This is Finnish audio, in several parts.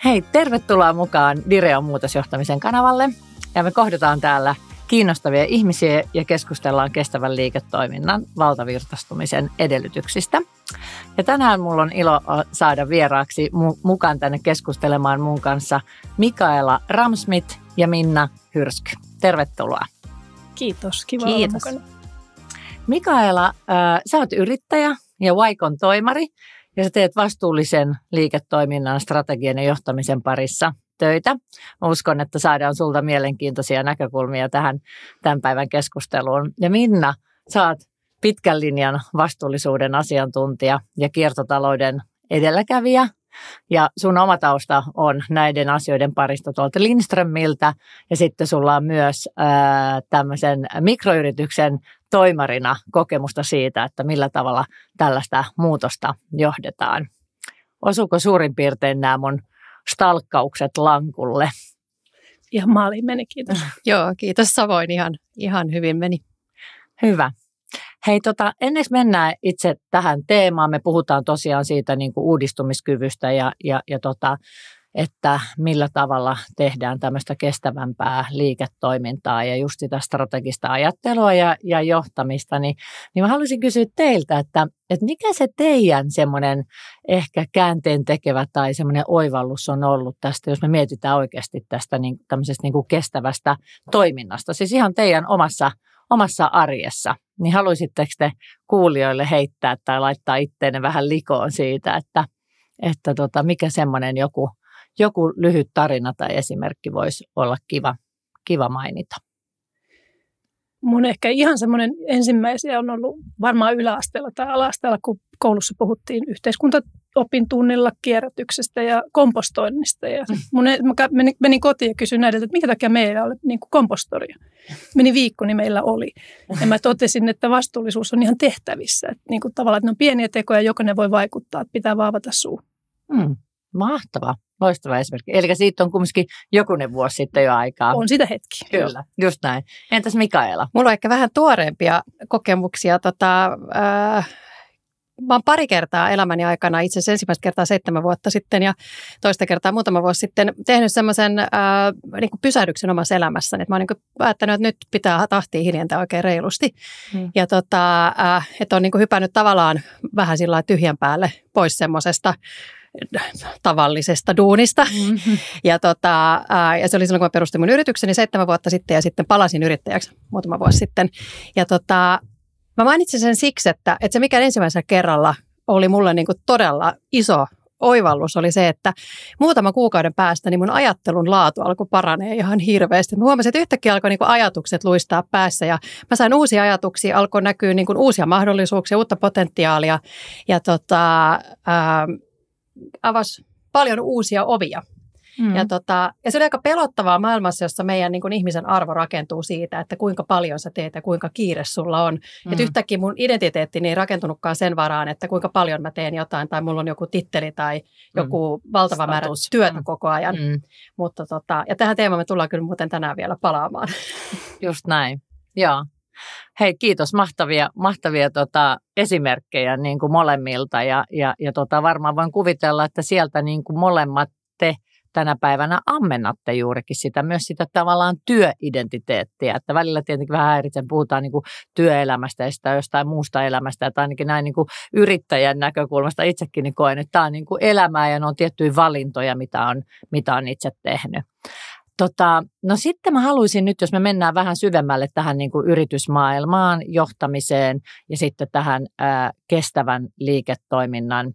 Hei, tervetuloa mukaan Direon muutosjohtamisen kanavalle. Ja me kohdataan täällä kiinnostavia ihmisiä ja keskustellaan kestävän liiketoiminnan valtavirtaistumisen edellytyksistä. Ja tänään mulla on ilo saada vieraaksi mukaan tänne keskustelemaan mun kanssa Mikaela Ramsmith ja Minna Hyrsky. Tervetuloa. Kiitos, kiva olla mukana. Mikaela, sä oot yrittäjä ja Waikon toimari ja sä teet vastuullisen liiketoiminnan, strategian ja johtamisen parissa töitä. Mä uskon, että saadaan sulta mielenkiintoisia näkökulmia tähän tämän päivän keskusteluun. Ja Minna, sä oot pitkän linjan vastuullisuuden asiantuntija ja kiertotalouden edelläkävijä. Ja sun oma tausta on näiden asioiden parista tuolta Lindströmiltä. Ja sitten sulla on myös tämmöisen mikroyrityksen toimarina kokemusta siitä, että millä tavalla tällaista muutosta johdetaan. Osuuko suurin piirtein nämä mun stalkkaukset lankulle? Ihan maaliin meni, kiitos. Joo, kiitos samoin. Ihan hyvin meni. Hyvä. Hei, ennen kuin mennään itse tähän teemaan, me puhutaan tosiaan siitä niin kuin uudistumiskyvystä ja että millä tavalla tehdään tämmöistä kestävämpää liiketoimintaa ja just sitä strategista ajattelua ja johtamista, niin mä haluaisin kysyä teiltä, että mikä se teidän semmoinen ehkä käänteen tekevä tai semmoinen oivallus on ollut tästä, jos me mietitään oikeasti tästä tämmöisestä niin kuin kestävästä toiminnasta, siis ihan teidän omassa arjessa, niin haluaisitteko te kuulijoille heittää tai laittaa itteenne vähän likoon siitä, että mikä semmoinen joku lyhyt tarina tai esimerkki voisi olla kiva mainita? Mun ehkä ihan semmoinen ensimmäisiä on ollut varmaan yläasteella tai ala-asteella, kun koulussa puhuttiin yhteiskuntaopin tunnilla kierrätyksestä ja kompostoinnista. Ja mä menin kotiin ja kysyin näiltä, että minkä takia meillä oli niin kuin kompostoria. Meni viikko, niin meillä oli. Ja mä totesin, että vastuullisuus on ihan tehtävissä. Että niin kuin tavallaan, että ne on pieniä tekoja, jokainen voi vaikuttaa, että pitää vaavata suu. Mahtava. Loistava esimerkki. Eli siitä on kumminkin jokunen vuosi sitten jo aikaa. On sitä hetki. Kyllä, just näin. Entäs Mikaela? Mulla on ehkä vähän tuoreempia kokemuksia. Mä oon pari kertaa elämäni aikana, itse asiassa ensimmäistä kertaa 7 vuotta sitten ja toista kertaa muutama vuosi sitten tehnyt semmoisen niin kuin pysähdyksen omassa elämässäni. Että mä oon niin kuin päättänyt, että nyt pitää tahtia hiljentää oikein reilusti. Ja että on niin kuin hypännyt tavallaan vähän sillä lailla tyhjän päälle pois semmoisesta tavallisesta duunista. Ja se oli silloin, kun mä perustin mun yritykseni 7 vuotta sitten ja sitten palasin yrittäjäksi muutama vuosi sitten. Ja mä mainitsin sen siksi, että se mikä ensimmäisellä kerralla oli mulle niin kuin todella iso oivallus oli se, että muutaman kuukauden päästä niin mun ajattelun laatu alkoi paranee ihan hirveästi. Mä huomasin, että yhtäkkiä alkoi niin kuin ajatukset luistaa päässä ja mä sain uusia ajatuksia, alkoi näkyä niin kuin uusia mahdollisuuksia, uutta potentiaalia ja avasi paljon uusia ovia. Ja se oli aika pelottavaa maailmassa, jossa meidän niin kuin ihmisen arvo rakentuu siitä, että kuinka paljon sä teet ja kuinka kiire sulla on. Että yhtäkkiä mun identiteetti ei rakentunutkaan sen varaan, että kuinka paljon mä teen jotain tai mulla on joku titteli tai joku valtava määrä työtä koko ajan. Mutta ja tähän teemaan me tullaan kyllä muuten tänään vielä palaamaan. Just näin, joo. Hei, kiitos. Mahtavia esimerkkejä niin kuin molemmilta ja varmaan voin kuvitella, että sieltä niin kuin molemmat te tänä päivänä ammennatte juurikin myös sitä tavallaan työidentiteettiä, että välillä tietenkin vähän häiritsee, puhutaan niin kuin työelämästä ja sitä jostain muusta elämästä, että ainakin näin niin kuin yrittäjän näkökulmasta itsekin niin koen, että tämä on niin kuin elämää ja ne on tiettyjä valintoja, mitä on itse tehnyt. No sitten mä haluaisin nyt, jos me mennään vähän syvemmälle tähän niin kuin yritysmaailmaan, johtamiseen ja sitten tähän kestävän liiketoiminnan.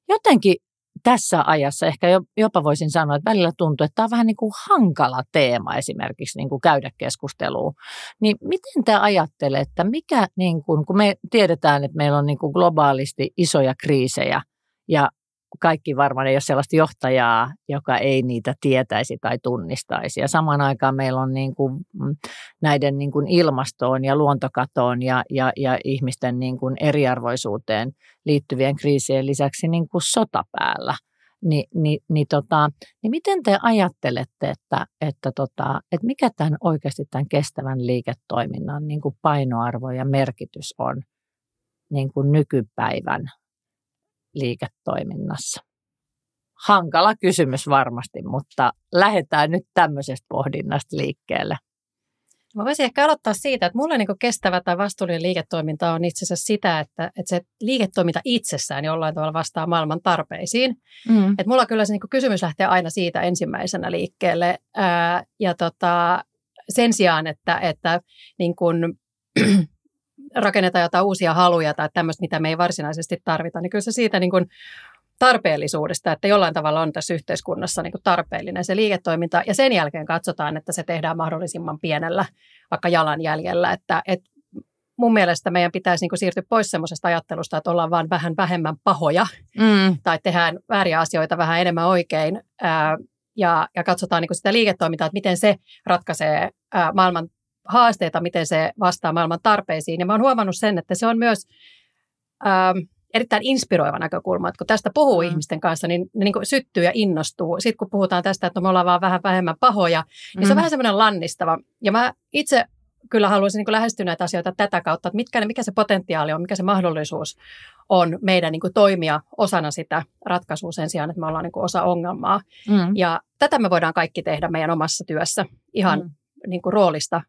Jotenkin tässä ajassa ehkä jopa voisin sanoa, että välillä tuntuu, että tämä on vähän niin kuin hankala teema esimerkiksi niin kuin käydä keskustelua. Niin miten te ajattelette, että mikä, niin kuin, kun me tiedetään, että meillä on niin kuin globaalisti isoja kriisejä ja kaikki varmaan ei ole sellaista johtajaa, joka ei niitä tietäisi tai tunnistaisi. Ja samaan aikaan meillä on niin kuin näiden niin kuin ilmastoon ja luontokatoon ja ihmisten niin kuin eriarvoisuuteen liittyvien kriisien lisäksi niin kuin sota päällä. Niin miten te ajattelette, että mikä tämän oikeasti tämän kestävän liiketoiminnan niin kuin painoarvo ja merkitys on niin kuin nykypäivän liiketoiminnassa? hankala kysymys varmasti, mutta lähdetään nyt tämmöisestä pohdinnasta liikkeelle. Mä voisin ehkä aloittaa siitä, että mulle niin kestävä tai vastuullinen liiketoiminta on itse asiassa sitä, että se liiketoiminta itsessään jollain tavalla vastaa maailman tarpeisiin. Että mulla kyllä se niin kysymys lähtee aina siitä ensimmäisenä liikkeelle. Ja sen sijaan, että niin kuin rakennetaan jotain uusia haluja tai tämmöistä, mitä me ei varsinaisesti tarvita, niin kyllä se siitä niin kuin tarpeellisuudesta, että jollain tavalla on tässä yhteiskunnassa niin kuin tarpeellinen se liiketoiminta, ja sen jälkeen katsotaan, että se tehdään mahdollisimman pienellä vaikka jalanjäljellä, että mun mielestä meidän pitäisi niin kuin siirtyä pois semmoisesta ajattelusta, että ollaan vaan vähän vähemmän pahoja tai tehdään vääriä asioita vähän enemmän oikein ja katsotaan niin kuin sitä liiketoimintaa, että miten se ratkaisee maailman haasteita, miten se vastaa maailman tarpeisiin, ja mä oon huomannut sen, että se on myös erittäin inspiroiva näkökulma, että kun tästä puhuu ihmisten kanssa, niin ne niin kuin syttyy ja innostuu. Sitten kun puhutaan tästä, että me ollaan vaan vähän vähemmän pahoja, niin se on vähän semmoinen lannistava. Ja mä itse kyllä haluaisin niin kuin lähestyä näitä asioita tätä kautta, että mikä se potentiaali on, mikä se mahdollisuus on meidän niin kuin toimia osana sitä ratkaisua sen sijaan, että me ollaan niin kuin osa ongelmaa. Ja tätä me voidaan kaikki tehdä meidän omassa työssä ihan niin kuin roolista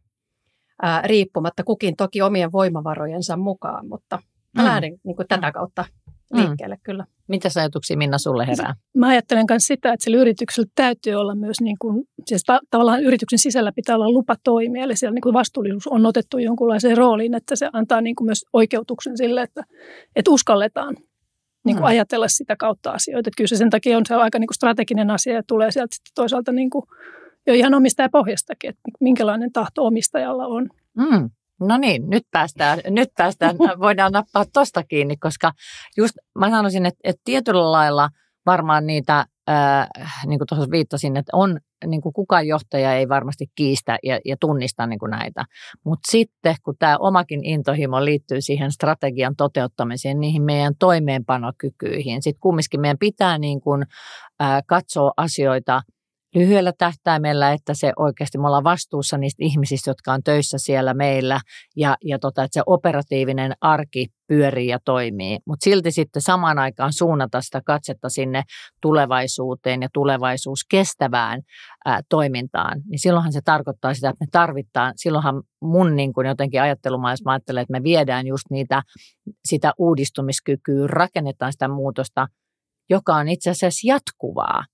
riippumatta, kukin toki omien voimavarojensa mukaan, mutta mä lähden niin kuin tätä kautta liikkeelle kyllä. Mitäs ajatuksia, Minna, sulle herää? Mä ajattelen myös sitä, että sillä yrityksellä täytyy olla myös, niin kuin, siis tavallaan yrityksen sisällä pitää olla lupa toimia, eli siellä niin kuin vastuullisuus on otettu jonkunlaiseen rooliin, että se antaa niin kuin myös oikeutuksen sille, että uskalletaan niin kuin ajatella sitä kautta asioita. Että kyllä se sen takia on se aika niin kuin strateginen asia ja tulee sieltä sitten toisaalta niin kuin jo ihan omistajapohjastakin, että minkälainen tahto omistajalla on. No niin, nyt päästään, voidaan nappaa tuosta kiinni, koska just mä sanoisin, että tietyllä lailla varmaan niitä, niin kuin tuossa viittasin, että on, niin kuin kukaan johtaja ei varmasti kiistä ja tunnista niin kuin näitä. Mutta sitten, kun tämä omakin intohimo liittyy siihen strategian toteuttamiseen, niihin meidän toimeenpanokykyihin, sitten kumminkin meidän pitää niin kuin, katsoa asioita lyhyellä tähtäimellä, että se oikeasti me ollaan vastuussa niistä ihmisistä, jotka on töissä siellä meillä ja että se operatiivinen arki pyörii ja toimii. Mutta silti sitten samaan aikaan suunnata sitä katsetta sinne tulevaisuuteen ja tulevaisuuskestävään toimintaan. Niin silloinhan se tarkoittaa sitä, että me tarvitaan, silloinhan mun niin kun jotenkin ajattelumaailmassa mä ajattelen, että me viedään just sitä uudistumiskykyä, rakennetaan sitä muutosta, joka on itse asiassa jatkuvaa.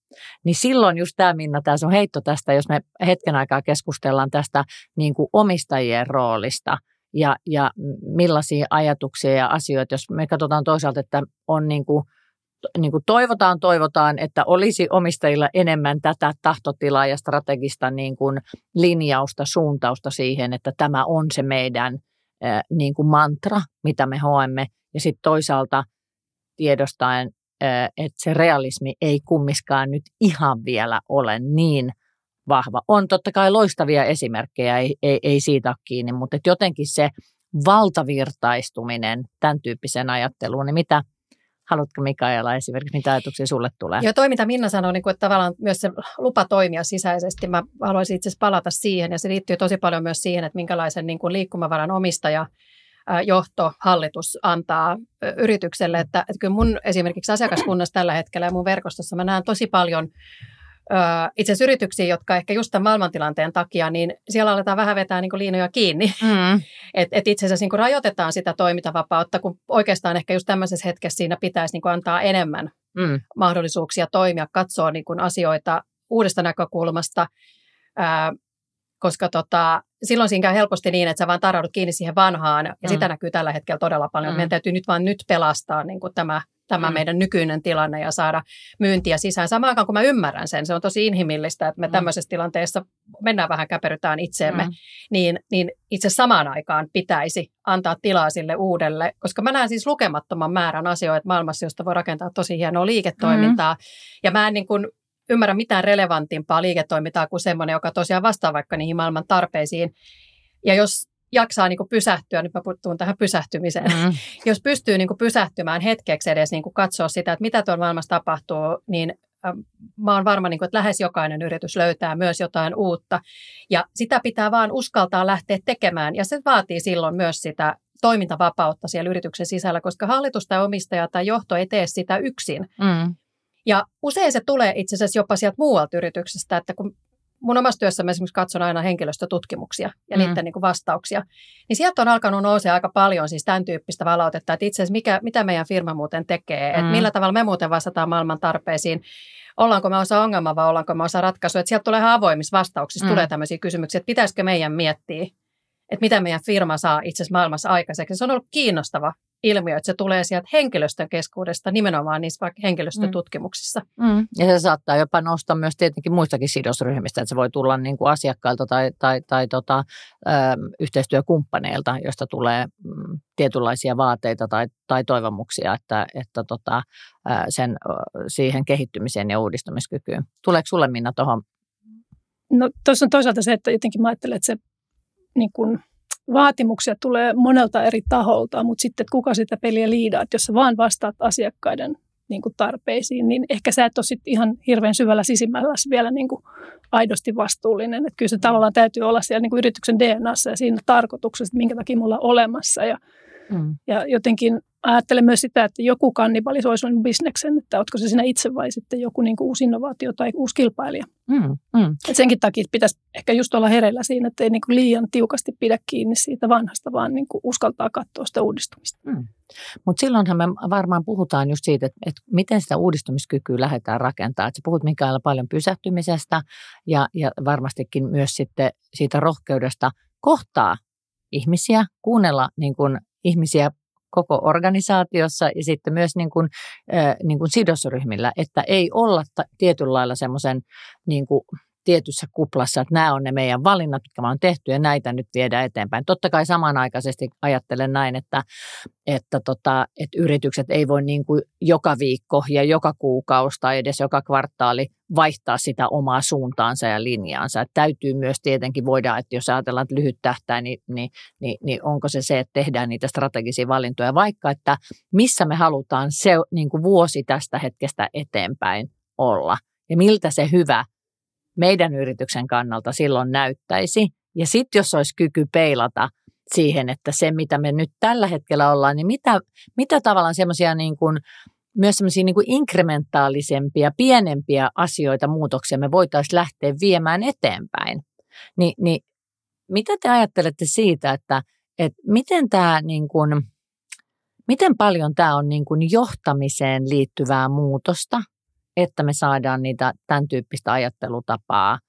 Niin silloin just tämä, Minna, tämä sun heitto tästä, jos me hetken aikaa keskustellaan tästä niin kuin omistajien roolista ja millaisia ajatuksia ja asioita, jos me katsotaan toisaalta, että on niin kuin toivotaan, että olisi omistajilla enemmän tätä tahtotilaa ja strategista niin kuin linjausta, suuntausta siihen, että tämä on se meidän niin kuin mantra, mitä me hoemme, ja sitten toisaalta tiedostaen, että se realismi ei kummiskaan nyt ihan vielä ole niin vahva. On totta kai loistavia esimerkkejä, ei siitä ole kiinni, mutta jotenkin se valtavirtaistuminen tämän tyyppiseen ajatteluun, niin mitä, haluatko Mikaela esimerkiksi, mitä ajatuksia sulle tulee? Joo, toi mitä Minna sanoi, niin kuin, että tavallaan myös se lupa toimia sisäisesti, mä haluaisin itse asiassa palata siihen, ja se liittyy tosi paljon myös siihen, että minkälaisen niin kuin liikkumavaran omistaja johto, hallitus antaa yritykselle, että kyllä mun esimerkiksi asiakaskunnassa tällä hetkellä ja mun verkostossa mä näen tosi paljon itse asiassa yrityksiä, jotka ehkä just tämän maailmantilanteen takia, niin siellä aletaan vähän vetää niin kuin liinoja kiinni. Et itse asiassa niin kuin rajoitetaan sitä toimintavapautta, kun oikeastaan ehkä just tämmöisessä hetkessä siinä pitäisi niin kuin antaa enemmän mahdollisuuksia toimia, katsoa niin kuin asioita uudesta näkökulmasta, koska silloin siinä käy helposti niin, että sä vaan tarraudut kiinni siihen vanhaan, ja sitä näkyy tällä hetkellä todella paljon. Meidän täytyy nyt pelastaa niin kuin tämä meidän nykyinen tilanne ja saada myyntiä sisään. Samaan aikaan, kun mä ymmärrän sen, se on tosi inhimillistä, että me tämmöisessä tilanteessa mennään vähän käperytään itseemme, niin itse samaan aikaan pitäisi antaa tilaa sille uudelle, koska mä näen siis lukemattoman määrän asioita maailmassa, josta voi rakentaa tosi hienoa liiketoimintaa, ja mä en niin kuin ymmärrä mitään relevantimpaa liiketoimintaa kuin semmoinen, joka tosiaan vastaa vaikka niihin maailman tarpeisiin. Ja jos jaksaa niin kuin pysähtyä, nyt mä tuun tähän pysähtymiseen, jos pystyy niin kuin pysähtymään hetkeksi edes niin kuin katsoa sitä, että mitä tuolla maailmassa tapahtuu, niin mä oon varma, niin kuin, että lähes jokainen yritys löytää myös jotain uutta. Ja sitä pitää vaan uskaltaa lähteä tekemään, ja se vaatii silloin myös sitä toimintavapautta siellä yrityksen sisällä, koska hallitus tai omistaja tai johto ei tee sitä yksin. Ja usein se tulee itse asiassa jopa sieltä muualta yrityksestä, että kun mun omassa työssä mä esimerkiksi katson aina henkilöstötutkimuksia ja niiden niin kuin vastauksia, niin sieltä on alkanut nousea aika paljon siis tämän tyyppistä palautetta, että itse asiassa mitä meidän firma muuten tekee, että millä tavalla me muuten vastataan maailman tarpeisiin, ollaanko me osa ongelmaa vai ollaanko me osa ratkaisua, että sieltä tulee ihan avoimissa vastauksissa, tulee tämmöisiä kysymyksiä, että pitäisikö meidän miettiä, että mitä meidän firma saa itse asiassa maailmassa aikaiseksi. Se on ollut kiinnostava ilmiö, että se tulee sieltä henkilöstön keskuudesta nimenomaan niissä vaikka henkilöstötutkimuksissa. Ja se saattaa jopa nousta myös tietenkin muistakin sidosryhmistä, että se voi tulla niin kuin asiakkailta tai yhteistyökumppaneilta, josta tulee tietynlaisia vaateita tai toivomuksia, että siihen kehittymiseen ja uudistumiskykyyn. Tuleeko sulle, Minna, tuohon? No tuossa on toisaalta se, että jotenkin mä ajattelen, että se niin kuin vaatimuksia tulee monelta eri taholta, mutta sitten, että kuka sitä peliä liidaa, että jos sä vaan vastaat asiakkaiden niin kuin tarpeisiin, niin ehkä sä et ole sitten ihan hirveän syvällä sisimmällä vielä niin kuin aidosti vastuullinen. Että kyllä se tavallaan täytyy olla siellä niin kuin yrityksen DNAssa ja siinä tarkoituksessa, että minkä takia mulla on olemassa. Ja jotenkin ajattelen myös sitä, että joku kannibalisoi sun bisneksen, että ootko se sinä itse vai sitten joku niin kuin uusi innovaatio tai uusi kilpailija. Et senkin takia pitäisi ehkä just olla hereillä siinä, että ei niin kuin liian tiukasti pidä kiinni siitä vanhasta, vaan niin kuin uskaltaa katsoa sitä uudistumista. Mutta silloinhan me varmaan puhutaan just siitä, että miten sitä uudistumiskykyä lähdetään rakentamaan. Että sä puhut Mikaela paljon pysähtymisestä ja varmastikin myös sitten siitä rohkeudesta kohtaa ihmisiä, kuunnella niin kuin ihmisiä koko organisaatiossa ja sitten myös niin kuin sidosryhmillä, että ei olla tietyllä lailla semmoisen niin kuin tietyssä kuplassa, että nämä on ne meidän valinnat, mitkä me on tehty ja näitä nyt viedään eteenpäin. Totta kai samanaikaisesti ajattelen näin, että yritykset ei voi niin kuin joka viikko ja joka kuukausi tai edes joka kvartaali vaihtaa sitä omaa suuntaansa ja linjaansa. Että täytyy myös tietenkin voida, että jos ajatellaan, että lyhyt tähtäin, niin onko se, että tehdään niitä strategisia valintoja, vaikka että missä me halutaan se niin kuin vuosi tästä hetkestä eteenpäin olla ja miltä se hyvä meidän yrityksen kannalta silloin näyttäisi. Ja sitten jos olisi kyky peilata siihen, että se mitä me nyt tällä hetkellä ollaan, niin mitä tavallaan semmoisia niin kuin, myös semmoisia niin kuin inkrementaalisempia, pienempiä asioita, muutoksia me voitaisiin lähteä viemään eteenpäin. Niin mitä te ajattelette siitä, että miten tämä niin kuin, miten paljon tämä on niin kuin johtamiseen liittyvää muutosta, että me saadaan niitä tämän tyyppistä ajattelutapaa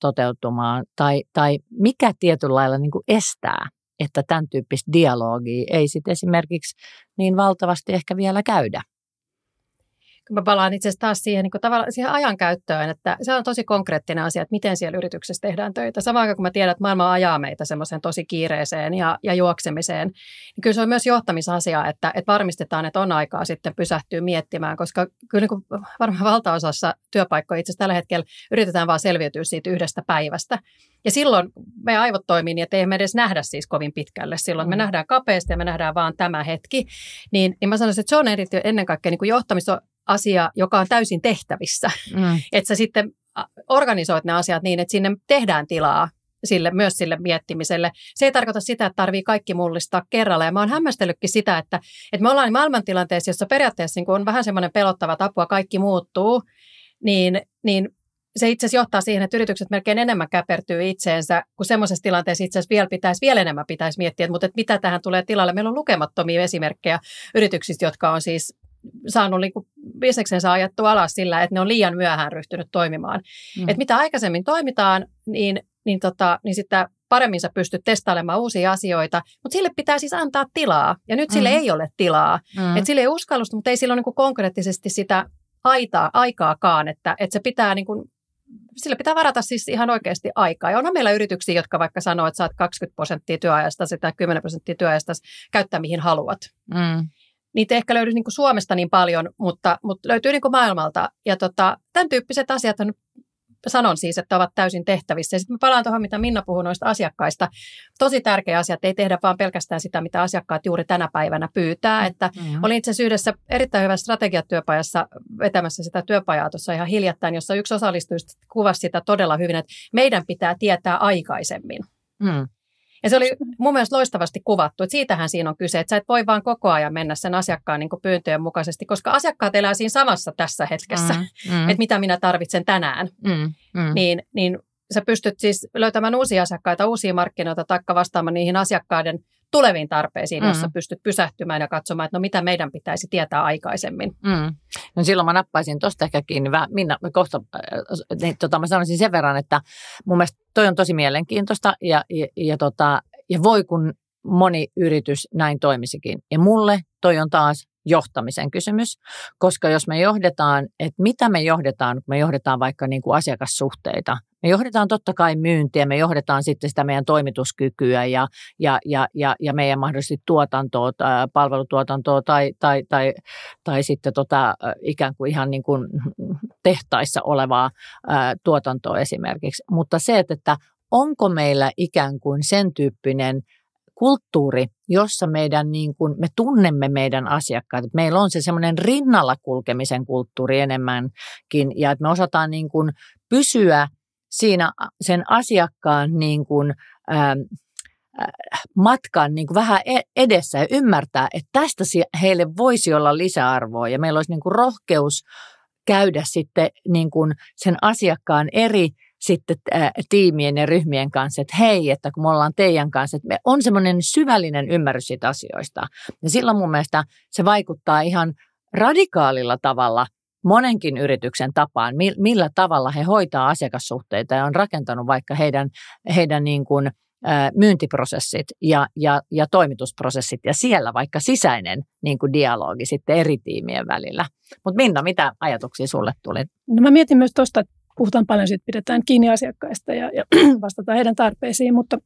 toteutumaan, tai mikä tietyllä lailla niin kuin estää, että tämän tyyppistä dialogia ei sitten esimerkiksi niin valtavasti ehkä vielä käydä. Mä palaan itse asiassa taas siihen, niin tavallaan siihen ajankäyttöön, että se on tosi konkreettinen asia, että miten siellä yrityksessä tehdään töitä. Samaan aikaan kun mä tiedän, että maailma ajaa meitä semmoiseen tosi kiireeseen ja juoksemiseen, niin kyllä se on myös johtamisasia, että varmistetaan, että on aikaa sitten pysähtyä miettimään, koska kyllä niin kuin varmaan valtaosassa työpaikkoja itse asiassa tällä hetkellä yritetään vaan selviytyä siitä yhdestä päivästä. Ja silloin me aivot toimii niin, että ei me edes nähdä siis kovin pitkälle. Silloin me nähdään kapeasti ja me nähdään vaan tämä hetki. Niin mä sanoisin, että se on ennen kaikkea niin kuin johtamisasia, joka on täysin tehtävissä. Että sä sitten organisoit ne asiat niin, että sinne tehdään tilaa myös sille miettimiselle. Se ei tarkoita sitä, että tarvii kaikki mullistaa kerralla. Ja mä oon hämmästellytkin sitä, että me ollaan maailmantilanteessa, jossa periaatteessa niin on vähän semmoinen pelottava tapua, kaikki muuttuu, niin se itse asiassa johtaa siihen, että yritykset melkein enemmän käpertyy itseensä, kun semmoisessa tilanteessa itse asiassa vielä enemmän pitäisi miettiä, mutta mitä tähän tulee tilalle. Meillä on lukemattomia esimerkkejä yrityksistä, jotka on siis saanut niin kuin bisneksensä ajettua alas sillä, että ne on liian myöhään ryhtynyt toimimaan. Että mitä aikaisemmin toimitaan, niin sitten paremmin sä pystyt testailemaan uusia asioita, mutta sille pitää siis antaa tilaa. Ja nyt sille ei ole tilaa. Että sille ei uskallusta, mutta ei sillä ole niin kuin konkreettisesti sitä aikaakaan, että se pitää niin kuin sillä pitää varata siis ihan oikeasti aikaa. Ja onhan meillä yrityksiä, jotka vaikka sanoo, että saat 20% työajasta sitä 10% työajasta käyttää mihin haluat. Niitä ei ehkä löydy niin kuin Suomesta niin paljon, mutta löytyy niin kuin maailmalta. Ja tämän tyyppiset asiat sanon siis, että ovat täysin tehtävissä. Ja sitten mä palaan tuohon, mitä Minna puhui noista asiakkaista. Tosi tärkeä asia, että ei tehdä vaan pelkästään sitä, mitä asiakkaat juuri tänä päivänä pyytää. Että olin itse asiassa yhdessä erittäin hyvässä strategiatyöpajassa vetämässä sitä työpajaa tuossa ihan hiljattain, jossa yksi osallistujista kuvasi sitä todella hyvin, että meidän pitää tietää aikaisemmin. Ja se oli mun mielestä loistavasti kuvattu, että siitähän siinä on kyse, että sä et voi vaan koko ajan mennä sen asiakkaan niin kuin pyyntöjen mukaisesti, koska asiakkaat elää siinä samassa tässä hetkessä, että mitä minä tarvitsen tänään. Niin sä pystyt siis löytämään uusia asiakkaita, uusia markkinoita, taikka vastaamaan niihin asiakkaiden tuleviin tarpeisiin, jossa pystyt pysähtymään ja katsomaan, että no mitä meidän pitäisi tietää aikaisemmin. No silloin mä nappaisin tuosta ehkä kiinni vähän, Minna, kohta mä sanoisin sen verran, että mun mielestä toi on tosi mielenkiintoista ja voi kun moni yritys näin toimisikin. Ja mulle toi on taas johtamisen kysymys, koska jos me johdetaan, että mitä me johdetaan, kun me johdetaan vaikka niin kuin asiakassuhteita, me johdetaan totta kai myyntiä, me johdetaan sitten sitä meidän toimituskykyä ja meidän mahdollisesti tuotantoa, palvelutuotantoa tai sitten ikään kuin ihan niin kuin tehtaissa olevaa tuotantoa esimerkiksi. Mutta se, että onko meillä ikään kuin sen tyyppinen kulttuuri, jossa me tunnemme meidän asiakkaat. Että meillä on se semmoinen rinnalla kulkemisen kulttuuri enemmänkin ja että me osataan niin kuin pysyä siinä sen asiakkaan niin kuin, matkan niin kuin vähän edessä ja ymmärtää, että tästä heille voisi olla lisäarvoa ja meillä olisi niin kuin rohkeus käydä sitten niin kuin sen asiakkaan eri sitten tiimien ja ryhmien kanssa, että hei, että kun me ollaan teidän kanssa, että me on semmoinen syvällinen ymmärrys siitä asioista. Ja silloin mun mielestä se vaikuttaa ihan radikaalilla tavalla monenkin yrityksen tapaan, millä tavalla he hoitaa asiakassuhteita ja on rakentanut vaikka heidän niin kuin myyntiprosessit ja toimitusprosessit ja siellä vaikka sisäinen niin kuin dialogi sitten eri tiimien välillä. Mutta Minna, mitä ajatuksia sulle tuli? No mä mietin myös tuosta, että puhutaan paljon siitä, pidetään kiinni asiakkaista ja vastataan heidän tarpeisiin, mutta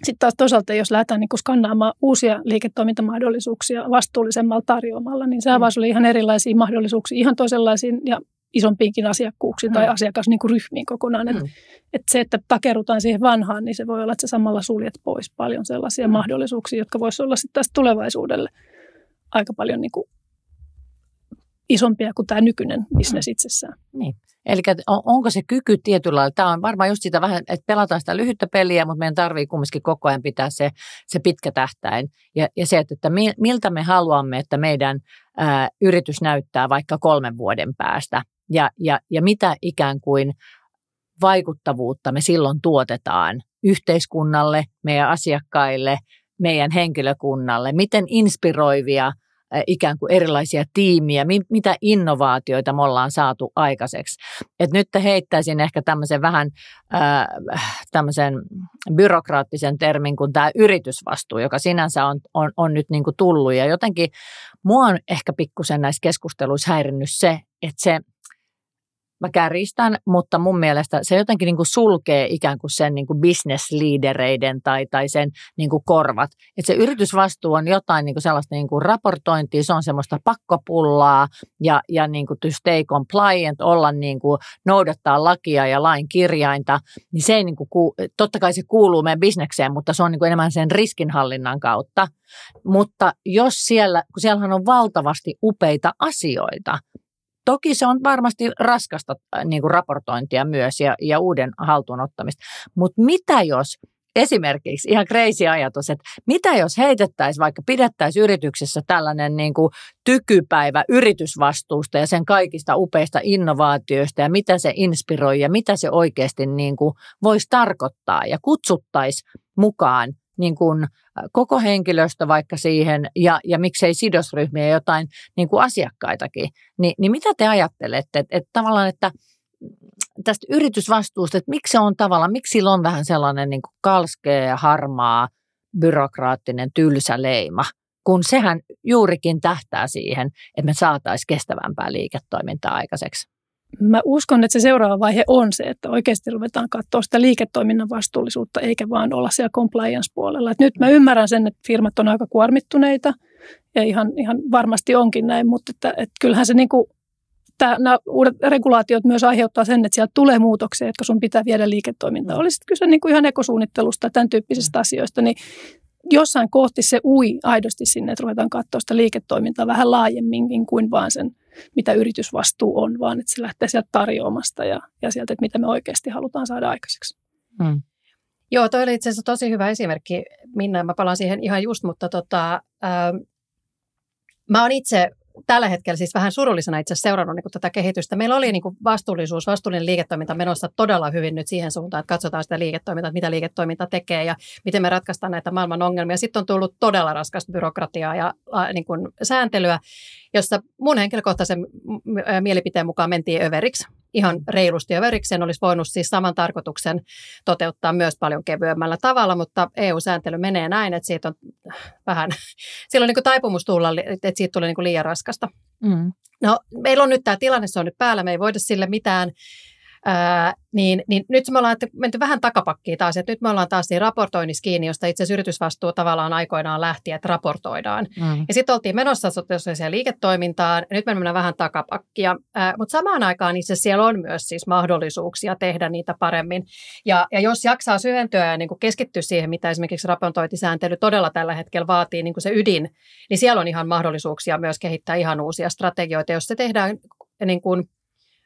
sitten taas toisaalta, jos lähdetään niin kuin skannaamaan uusia liiketoimintamahdollisuuksia vastuullisemmalla tarjoamalla, niin se avaisi oli ihan erilaisia mahdollisuuksia, ihan toisenlaisiin ja isompiinkin asiakkuuksiin tai asiakasryhmiin kokonaan. Että se, että takerrutaan siihen vanhaan, niin se voi olla, että sä samalla suljet pois paljon sellaisia mahdollisuuksia, jotka voisivat olla sitten taas tulevaisuudelle aika paljon niin kuin isompia kuin tämä nykyinen business itsessään. Niin. Eli onko se kyky tietyllä lailla, tämä on varmaan just sitä vähän, että pelataan sitä lyhyttä peliä, mutta meidän tarvii kumminkin koko ajan pitää se pitkä tähtäin. Ja se, että miltä me haluamme, että meidän yritys näyttää vaikka 3 vuoden päästä ja mitä ikään kuin vaikuttavuutta me silloin tuotetaan yhteiskunnalle, meidän asiakkaille, meidän henkilökunnalle, miten inspiroivia ikään kuin erilaisia tiimiä, mitä innovaatioita me ollaan saatu aikaiseksi. Et nyt heittäisin ehkä tämmöisen vähän tämmöisen byrokraattisen termin kuin tämä yritysvastuu, joka sinänsä on nyt niin kuin tullut. Ja jotenkin mua on ehkä pikkusen näissä keskusteluissa häirinnyt se, että mä kärjistän, mutta mun mielestä se jotenkin niin kuin sulkee ikään kuin sen niin kuin business-liidereiden tai sen niin kuin korvat. Että se yritysvastuu on jotain niin kuin sellaista niin kuin raportointia, se on semmoista pakkopullaa ja niin kuin to stay compliant, olla niin kuin noudattaa lakia ja lain kirjainta. Niin se ei niin kuin, totta kai se kuuluu meidän bisnekseen, mutta se on niin kuin enemmän sen riskinhallinnan kautta. Mutta jos kun siellähän on valtavasti upeita asioita, toki se on varmasti raskasta niin kuin raportointia myös ja uuden haltuunottamista, mutta mitä jos esimerkiksi ihan crazy ajatus, että mitä jos heitettäisiin vaikka pidettäisiin yrityksessä tällainen niin kuin tykypäivä yritysvastuusta ja sen kaikista upeista innovaatioista ja mitä se inspiroi ja mitä se oikeasti niin kuin voisi tarkoittaa ja kutsuttaisiin mukaan niin kuin koko henkilöstö vaikka siihen ja miksei sidosryhmiä ja jotain niin kuin asiakkaitakin. Niin mitä te ajattelette, että tavallaan, että tästä yritysvastuusta, että miksi se on tavallaan, miksi sillä on vähän sellainen niin kuin kalskea ja harmaa, byrokraattinen, tylsä leima, kun sehän juurikin tähtää siihen, että me saataisiin kestävämpää liiketoimintaa aikaiseksi. Mä uskon, että se seuraava vaihe on se, että oikeasti ruvetaan katsoa sitä liiketoiminnan vastuullisuutta, eikä vaan olla siellä compliance-puolella. Et nyt mä ymmärrän sen, että firmat on aika kuormittuneita, ja ihan varmasti onkin näin, mutta että kyllähän se niinku, nämä uudet regulaatiot myös aiheuttaa sen, että sieltä tulee muutoksia, jotka sun pitää viedä liiketoimintaa. Olisi kyse niinku ihan ekosuunnittelusta ja tämän tyyppisistä asioista, niin jossain kohti se aidosti sinne, että ruvetaan katsoa sitä liiketoimintaa vähän laajemminkin kuin vaan sen, mitä yritysvastuu on, vaan että se lähtee sieltä tarjoamasta ja sieltä, että mitä me oikeasti halutaan saada aikaiseksi. Joo, toi oli itse asiassa tosi hyvä esimerkki, Minna. Mä palaan siihen ihan just, mutta mä oon itse tällä hetkellä siis vähän surullisena itse asiassa seurannut niin kuin tätä kehitystä. Meillä oli niin kuin vastuullinen liiketoiminta menossa todella hyvin nyt siihen suuntaan, että katsotaan sitä liiketoimintaa, mitä liiketoiminta tekee ja miten me ratkaistaan näitä maailman ongelmia. Sitten on tullut todella raskasta byrokratiaa ja niin kuin sääntelyä, jossa mun henkilökohtaisen mielipiteen mukaan mentiin överiksi. Ihan reilusti överiksi. Sen olisi voinut siis saman tarkoituksen toteuttaa myös paljon kevyemmällä tavalla, mutta EU-sääntely menee näin, että siitä on vähän, silloin niin kuin taipumus tulla, että siitä tulee niin kuin liian raskasta. No, meillä on nyt tämä tilanne, se on nyt päällä, me ei voida sille mitään. Niin nyt me ollaan menty vähän takapakkiin taas, että nyt me ollaan taas siinä raportoinnissa kiinni, josta itse asiassa yritysvastuu tavallaan aikoinaan lähti, että raportoidaan. Ja sitten oltiin menossa sosiaaliseen liiketoimintaan, ja nyt me mennään vähän takapakkia. Mutta samaan aikaan itse siellä on myös siis mahdollisuuksia tehdä niitä paremmin. Ja jos jaksaa syventyä ja niin kuin keskittyä siihen, mitä esimerkiksi raportointisääntely todella tällä hetkellä vaatii, niin kuin se ydin, niin siellä on ihan mahdollisuuksia myös kehittää ihan uusia strategioita, jos se tehdään niin kuin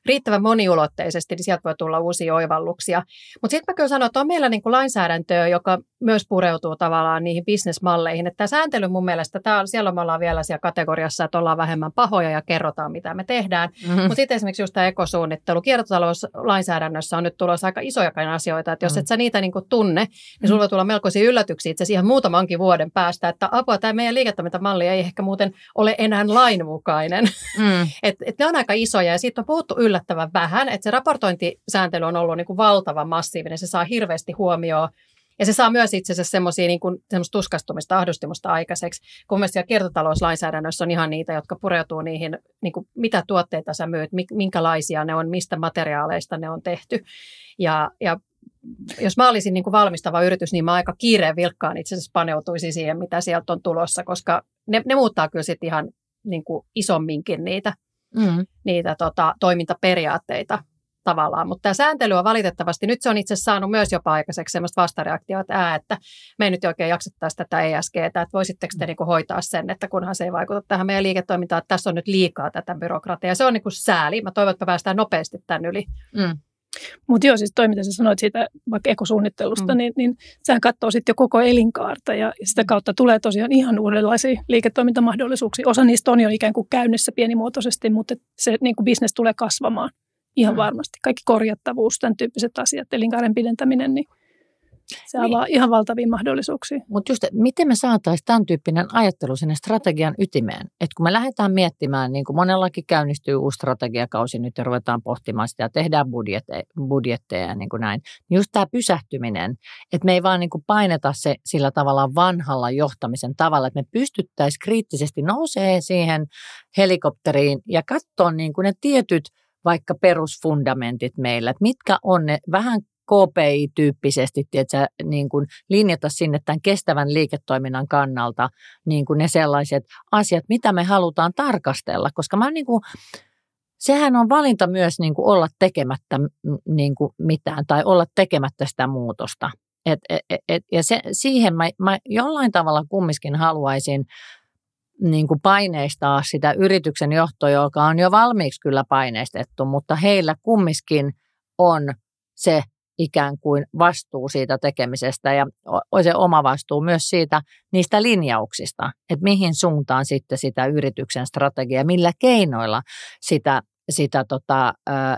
riittävän moniulotteisesti, niin sieltä voi tulla uusia oivalluksia. Mutta sitten mä kyllä sanon, että on meillä niin kuin lainsäädäntöä, joka myös pureutuu tavallaan niihin bisnesmalleihin. Että tämä sääntely mun mielestä, siellä me ollaan vielä siellä kategoriassa, että ollaan vähemmän pahoja ja kerrotaan, mitä me tehdään. Mutta sitten esimerkiksi just tämä ekosuunnittelu, kiertotalouslainsäädännössä on nyt tulossa aika isojakin asioita, että jos et sä niitä niin kuin tunne, niin sulla voi tulla melkoisia yllätyksiä itse asiassa ihan muutamankin vuoden päästä, että apua, tämä meidän liiketoimintamalli ei ehkä muuten ole enää lainmukainen. Et ne on aika isoja ja siitä on puhuttu yllättävän vähän, että se raportointisääntely on ollut niin kuin valtavan massiivinen, se saa hirveästi huomioon ja se saa myös itse asiassa semmoisia niin kuin semmoista tuskastumista, ahdistusta aikaiseksi, kun mielestäni kiertotalouslainsäädännössä on ihan niitä, jotka pureutuu niihin, niin kuin mitä tuotteita sä myyt, minkälaisia ne on, mistä materiaaleista ne on tehty ja jos mä olisin niin kuin valmistava yritys, niin mä aika kiireen vilkkaan itse asiassa paneutuisin siihen, mitä sieltä on tulossa, koska ne muuttaa kyllä sitten ihan niin kuin isomminkin niitä toimintaperiaatteita tavallaan. Mutta tämä sääntely on valitettavasti, nyt se on itse asiassa saanut myös jopa aikaiseksi sellaista vastareaktiota, että me ei nyt oikein jaksettaisi tätä ESGtä, että voisitteko te niinku hoitaa sen, että kunhan se ei vaikuta tähän meidän liiketoimintaan, että tässä on nyt liikaa tätä byrokratiaa. Se on niinku sääli. Mä toivon, että me päästään nopeasti tämän yli. Mutta joo, siis toi, mitä sä sanoit siitä vaikka ekosuunnittelusta, niin sehän katsoo sitten jo koko elinkaarta ja sitä kautta tulee tosiaan ihan uudenlaisia liiketoimintamahdollisuuksia. Osa niistä on jo ikään kuin käynnissä pienimuotoisesti, mutta se niin kuin business tulee kasvamaan ihan varmasti. Kaikki korjattavuus, tämän tyyppiset asiat, elinkaaren pidentäminen, niin se avaa ihan valtavia mahdollisuuksia. Mutta just, miten me saataisiin tämän tyyppinen ajattelu sinne strategian ytimeen? Että kun me lähdetään miettimään, niin kuin monellakin käynnistyy uusi strategiakausi nyt ja ruvetaan pohtimaan sitä ja tehdään budjetteja ja niin kuin näin. Niin just tämä pysähtyminen, että me ei vaan niin kuin paineta se sillä tavalla vanhalla johtamisen tavalla, että me pystyttäisiin kriittisesti nousee siihen helikopteriin ja katsoa niin kuin ne tietyt vaikka perusfundamentit meillä, että mitkä on ne vähän KPI-tyyppisesti, tiedätkö, niin kuin linjata sinne tämän kestävän liiketoiminnan kannalta niin kuin ne sellaiset asiat, mitä me halutaan tarkastella, koska sehän on valinta myös niin kuin olla tekemättä niin kuin mitään tai olla tekemättä sitä muutosta. Siihen mä jollain tavalla kumminkin haluaisin niin kuin paineistaa sitä yrityksen johtoa, joka on jo valmiiksi kyllä paineistettu, mutta heillä kumminkin on se ikään kuin vastuu siitä tekemisestä ja se oma vastuu myös siitä niistä linjauksista, että mihin suuntaan sitten sitä yrityksen strategiaa, millä keinoilla sitä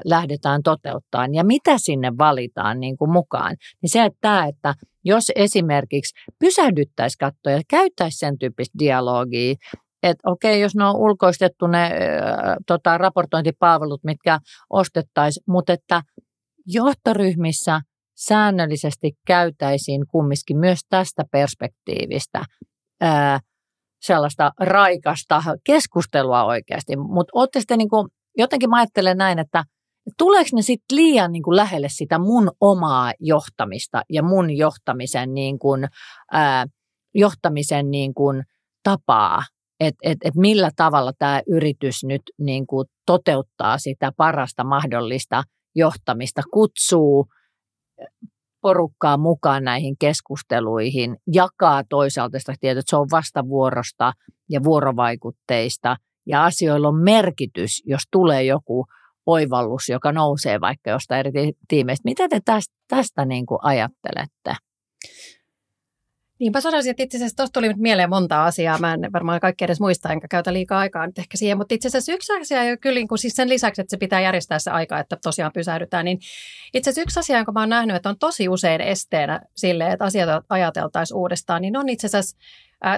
lähdetään toteuttamaan ja mitä sinne valitaan niin kuin mukaan. Niin se, että jos esimerkiksi pysähdyttäisiin katsoa ja käyttäisiin sen tyyppistä dialogia, että okei, jos ne on ulkoistettu ne raportointipalvelut, mitkä ostettaisiin, mutta että johtoryhmissä säännöllisesti käytäisiin kumminkin myös tästä perspektiivistä sellaista raikasta keskustelua oikeasti. Mutta ootte sitten jotenkin mä ajattelen näin, että tuleeko ne sitten liian lähelle sitä mun omaa johtamista ja mun johtamisen tapaa, että millä tavalla tämä yritys nyt toteuttaa sitä parasta mahdollista johtamista, kutsuu porukkaa mukaan näihin keskusteluihin, jakaa toisaalta sitä tietoa, että se on vastavuorosta ja vuorovaikutteista ja asioilla on merkitys, jos tulee joku oivallus, joka nousee vaikka jostain eri tiimeistä. Mitä te tästä ajattelette? Niinpä sanoisin, että itse asiassa tuosta tuli mieleen monta asiaa. Mä en varmaan kaikki edes muista, enkä käytä liikaa aikaa nyt ehkä siihen. Mutta itse asiassa yksi asia, kyllä niin kuin siis sen lisäksi, että se pitää järjestää se aika, että tosiaan pysähdytään, niin itse asiassa yksi asia, jonka mä oon nähnyt, että on tosi usein esteenä sille, että asioita ajateltaisiin uudestaan, niin on itse asiassa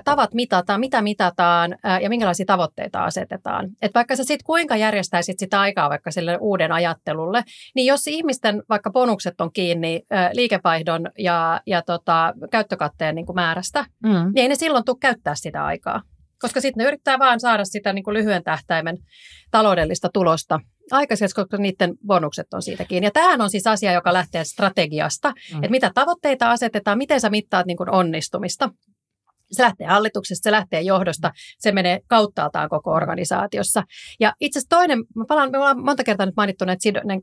tavat mitata, mitä mitataan ja minkälaisia tavoitteita asetetaan. Että vaikka sä sitten kuinka järjestäisit sitä aikaa vaikka sille uuden ajattelulle, niin jos ihmisten vaikka bonukset on kiinni liikevaihdon ja käyttökatteen niin kuin määrästä, niin ei ne silloin tule käyttää sitä aikaa. Koska sitten ne yrittää vaan saada sitä niin kuin lyhyen tähtäimen taloudellista tulosta aikaiseksi, koska niiden bonukset on siitä kiinni. Ja tämähän on siis asia, joka lähtee strategiasta, että mitä tavoitteita asetetaan, miten sä mittaat niin kuin onnistumista. Se lähtee hallituksesta, se lähtee johdosta, se menee kauttaaltaan koko organisaatiossa. Ja itse asiassa toinen, me ollaan monta kertaa nyt mainittu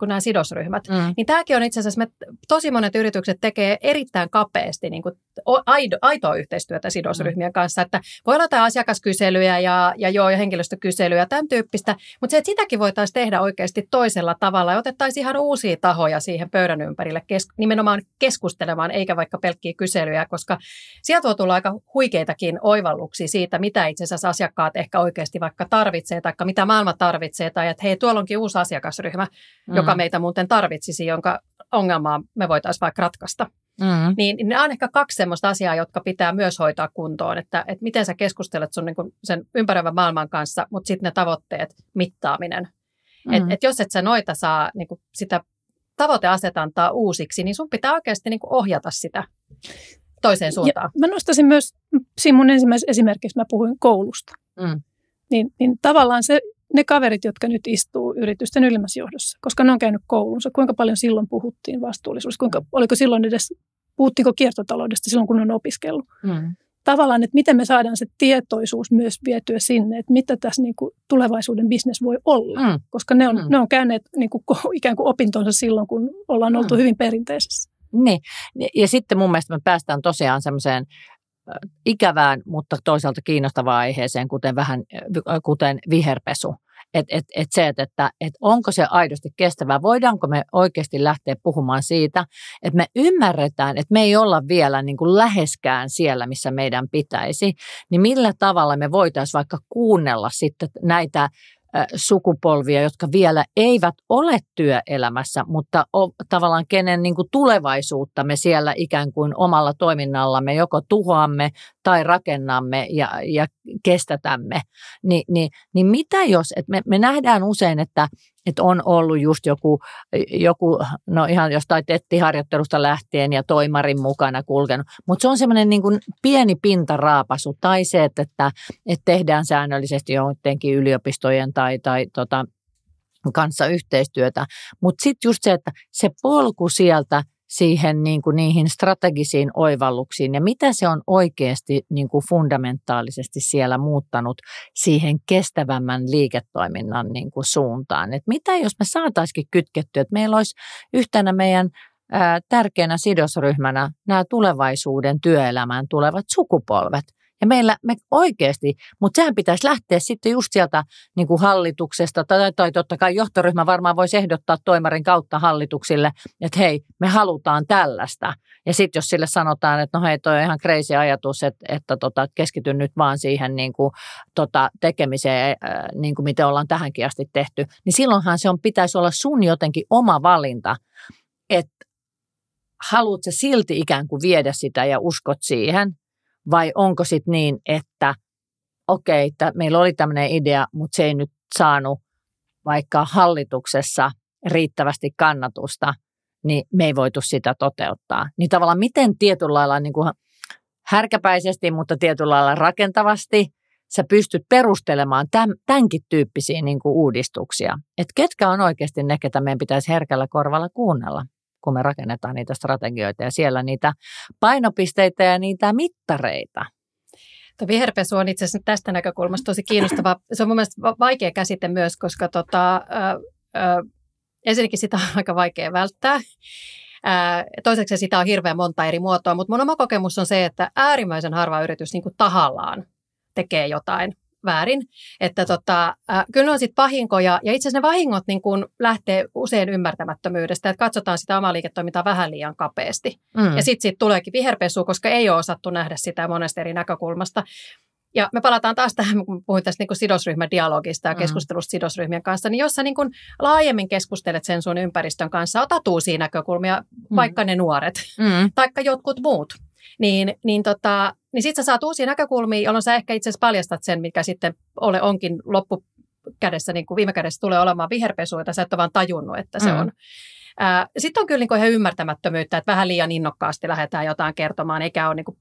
nämä sidosryhmät, niin tämäkin on itse asiassa, tosi monet yritykset tekee erittäin kapeasti niin kuin aitoa yhteistyötä sidosryhmien kanssa, että voi olla jotain asiakaskyselyjä ja henkilöstökyselyjä, tämän tyyppistä, mutta se, että sitäkin voitaisiin tehdä oikeasti toisella tavalla ja otettaisiin ihan uusia tahoja siihen pöydän ympärille nimenomaan keskustelemaan, eikä vaikka pelkkiä kyselyjä, koska sieltä voi tulla aika huikeitakin oivalluksia siitä, mitä itse asiassa asiakkaat ehkä oikeasti vaikka tarvitsee, tai mitä maailma tarvitsee, tai että hei, tuolla onkin uusi asiakasryhmä, joka meitä muuten tarvitsisi, jonka ongelmaa me voitaisiin vaikka ratkaista. Niin ne on ehkä kaksi semmoista asiaa, jotka pitää myös hoitaa kuntoon, että miten sä keskustelet sun niin kuin sen ympäröivän maailman kanssa, mutta sitten ne tavoitteet, mittaaminen. Et jos et sä noita saa niin kuin sitä tavoiteasetantaa uusiksi, niin sun pitää oikeasti niin kuin ohjata sitä toiseen suuntaan. Ja mä nostaisin myös, siinä mun ensimmäisessä esimerkissä mä puhuin koulusta. Niin tavallaan ne kaverit, jotka nyt istuu yritysten ylimmässä johdossa, koska ne on käynyt koulunsa, kuinka paljon silloin puhuttiin vastuullisuudesta, oliko silloin edes, puhuttiinko kiertotaloudesta silloin, kun on opiskellut. Tavallaan, että miten me saadaan se tietoisuus myös vietyä sinne, että mitä tässä niin kuin tulevaisuuden business voi olla, koska ne on käyneet niin kuin ikään kuin opintonsa silloin, kun ollaan oltu hyvin perinteisessä. Niin, ja sitten mun mielestä me päästään tosiaan semmoiseen ikävään, mutta toisaalta kiinnostavaan aiheeseen, kuten viherpesu. Että onko se aidosti kestävää, voidaanko me oikeasti lähteä puhumaan siitä, että me ymmärretään, että me ei olla vielä niin kuin läheskään siellä, missä meidän pitäisi, niin millä tavalla me voitaisiin vaikka kuunnella sitten näitä sukupolvia, jotka vielä eivät ole työelämässä, mutta tavallaan kenen niin kuin tulevaisuutta me siellä ikään kuin omalla toiminnallamme joko tuhoamme tai rakennamme ja kestetämme. Niin mitä jos, että me nähdään usein, että on ollut just joku, no ihan jostain tettiharjoittelusta lähtien ja toimarin mukana kulkenut, mutta se on semmoinen niin kuin pieni pintaraapasu tai se, että tehdään säännöllisesti joidenkin yliopistojen tai kanssa yhteistyötä, mutta sitten just se, että se polku sieltä siihen niin kuin niihin strategisiin oivalluksiin ja mitä se on oikeasti niin kuin fundamentaalisesti siellä muuttanut siihen kestävämmän liiketoiminnan niin kuin suuntaan. Et mitä jos me saataisiin kytkettyä, että meillä olisi yhtenä meidän tärkeänä sidosryhmänä nämä tulevaisuuden työelämään tulevat sukupolvet. Ja me oikeasti, mutta sehän pitäisi lähteä sitten just sieltä niin kuin hallituksesta, tai totta kai johtoryhmä varmaan voisi ehdottaa toimarin kautta hallituksille, että hei, me halutaan tällaista. Ja sitten jos sille sanotaan, että no hei, toi on ihan crazy ajatus, että keskityn nyt vaan siihen niin kuin, tekemiseen, niin kuin miten ollaan tähänkin asti tehty, niin silloinhan pitäisi olla sun jotenkin oma valinta, että haluat sä silti ikään kuin viedä sitä ja uskot siihen, vai onko sitten niin, että okei, että meillä oli tämmöinen idea, mutta se ei nyt saanut vaikka hallituksessa riittävästi kannatusta, niin me ei voitu sitä toteuttaa. Niin tavallaan miten tietyllä lailla niin kuin härkäpäisesti, mutta tietyllä lailla rakentavasti sä pystyt perustelemaan tämänkin tyyppisiä niin kuin uudistuksia. Että ketkä on oikeasti ne, ketä meidän pitäisi herkällä korvalla kuunnella, kun me rakennetaan niitä strategioita ja siellä niitä painopisteitä ja niitä mittareita. Tuo viherpesu on itse asiassa tästä näkökulmasta tosi kiinnostava. Se on mun mielestä vaikea käsite myös, koska ensinnäkin sitä on aika vaikea välttää. Toiseksi sitä on hirveän monta eri muotoa, mutta mun oma kokemus on se, että äärimmäisen harva yritys niin kuin tahallaan tekee jotain väärin. Että kyllä ne on sitten vahinkoja, ja itse asiassa ne vahingot niin kun lähtee usein ymmärtämättömyydestä, että katsotaan sitä omaa liiketoimintaa vähän liian kapeasti. Ja sitten siitä tuleekin viherpesu, koska ei ole osattu nähdä sitä monesta eri näkökulmasta. Ja me palataan taas tähän, kun puhuin tästä niin sidosryhmädialogista ja keskustelusta sidosryhmien kanssa, niin jos sä niin laajemmin keskustelet sen sun ympäristön kanssa, otat uusia näkökulmia, vaikka ne nuoret, taikka jotkut muut, niin sit sä saat uusia näkökulmia, jolloin sä ehkä itse asiassa paljastat sen, mikä sitten onkin loppukädessä, niin kuin viime kädessä tulee olemaan viherpesu, jota sä et ole vaan tajunnut, että se on. Sitten on kyllä niin kuin ihan ymmärtämättömyyttä, että vähän liian innokkaasti lähdetään jotain kertomaan, eikä ole niin kuin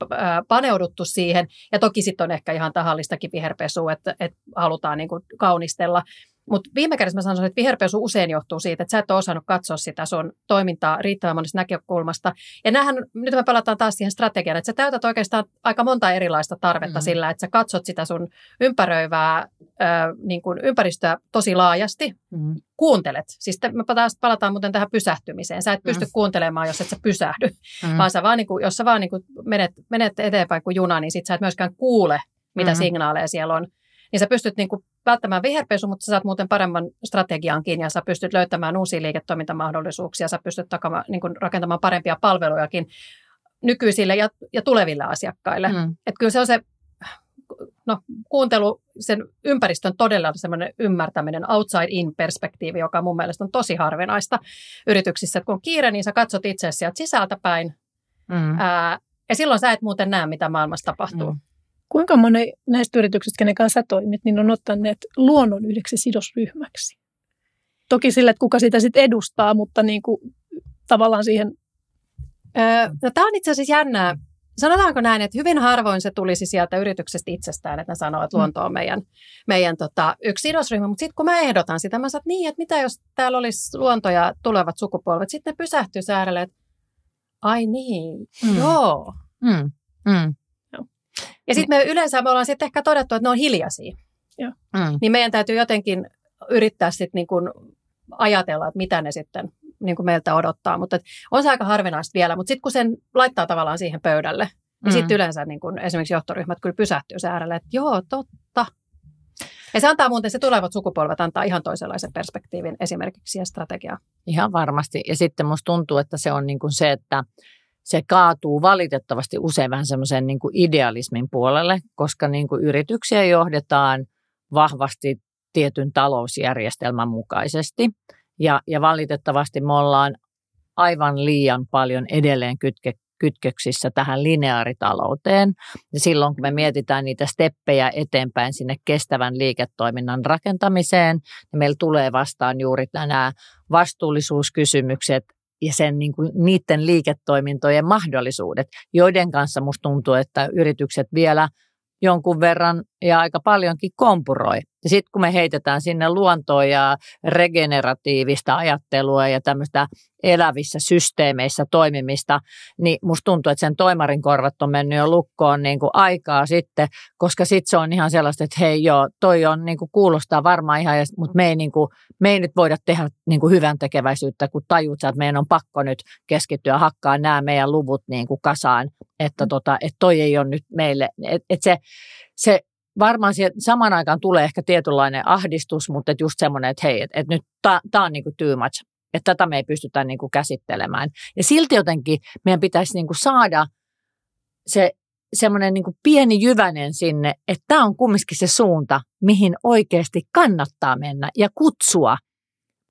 paneuduttu siihen. Ja toki sitten on ehkä ihan tahallistakin viherpesua, että halutaan niin kuin kaunistella. Mutta viime kädessä mä sanoisin, että viherpesu usein johtuu siitä, että sä et ole osannut katsoa sitä sun toimintaa riittävän monesta näkökulmasta. Ja nyt me palataan taas siihen strategiaan, että sä täytät oikeastaan aika monta erilaista tarvetta sillä, että sä katsot sitä sun ympäröivää niin kuin ympäristöä tosi laajasti, kuuntelet. Siis me palataan muuten tähän pysähtymiseen. Sä et pysty kuuntelemaan, jos et sä pysähdy, vaan sä vaan, niin kuin, jos sä vaan niin kuin menet eteenpäin kuin juna, niin sit sä et myöskään kuule, mitä signaaleja siellä on. Niin sä pystyt niin kuin välttämään viherpesu, mutta sä saat muuten paremman strategiankin ja sä pystyt löytämään uusia liiketoimintamahdollisuuksia, sä pystyt niin kuin rakentamaan parempia palvelujakin nykyisille ja tuleville asiakkaille. Että kyllä se on se kuuntelu, sen ympäristön todella semmoinen ymmärtäminen, outside-in-perspektiivi, joka mun mielestä on tosi harvinaista yrityksissä. Että kun on kiire, niin sä katsot itse sieltä sisältä päin ja silloin sä et muuten näe, mitä maailmassa tapahtuu. Kuinka moni näistä yrityksistä, kenen kanssa sä toimit, niin on ottaneet luonnon yhdeksi sidosryhmäksi? Toki sillä, että kuka sitä sitten edustaa, mutta niin kuin, tavallaan siihen... Tämä on itse asiassa jännää. Sanotaanko näin, että hyvin harvoin se tulisi sieltä yrityksestä itsestään, että ne sanoo, että luonto on meidän yksi sidosryhmä. Mutta sitten kun mä ehdotan sitä, mä sanon, että niin, että mitä jos täällä olisi luonto ja tulevat sukupolvet. Sitten ne pysähtyy äärelle, että ai niin, joo. Ja sitten me ollaan sitten ehkä todettu, että ne on hiljaisia. Niin meidän täytyy jotenkin yrittää sitten niin kuin ajatella, että mitä ne sitten niin kuin meiltä odottaa. Mutta on se aika harvinaista vielä, mutta sitten kun sen laittaa tavallaan siihen pöydälle, niin sitten yleensä niin kuin esimerkiksi johtoryhmät kyllä pysähtyy se äärelle, että joo, totta. Ja se antaa muuten, se tulevat sukupolvet antaa ihan toisenlaisen perspektiivin esimerkiksi ja strategiaa. Ihan varmasti. Ja sitten musta tuntuu, että se on niin kuin se, että se kaatuu valitettavasti usein vähän semmoisen niin kuin idealismin puolelle, koska niin kuin yrityksiä johdetaan vahvasti tietyn talousjärjestelmän mukaisesti. Ja valitettavasti me ollaan aivan liian paljon edelleen kytköksissä tähän lineaaritalouteen. Ja silloin kun me mietitään niitä steppejä eteenpäin sinne kestävän liiketoiminnan rakentamiseen, niin meillä tulee vastaan juuri nämä vastuullisuuskysymykset, ja sen niin kuin, niiden liiketoimintojen mahdollisuudet, joiden kanssa musta tuntuu, että yritykset vielä jonkun verran ja aika paljonkin kompuroi. Ja sitten kun me heitetään sinne luontoon ja regeneratiivista ajattelua ja tämmöistä elävissä systeemeissä toimimista, niin musta tuntuu, että sen toimarin korvat on mennyt jo lukkoon niin kuin aikaa sitten, koska sitten se on ihan sellaista, että hei joo, toi on, niin kuin kuulostaa varmaan ihan, mutta me ei nyt voida tehdä niin kuin hyvän tekeväisyyttä, kun tajut, että meidän on pakko nyt keskittyä hakkaan nämä meidän luvut niin kuin kasaan, että toi ei ole nyt meille, että se varmaan samaan aikaan tulee ehkä tietynlainen ahdistus, mutta just semmoinen, että hei, että nyt tämä on niin kuin too much, että tätä me ei pystytä niin kuin käsittelemään. Ja silti jotenkin meidän pitäisi niin kuin saada se semmoinen niin kuin pieni jyvänen sinne, että tämä on kumminkin se suunta, mihin oikeasti kannattaa mennä ja kutsua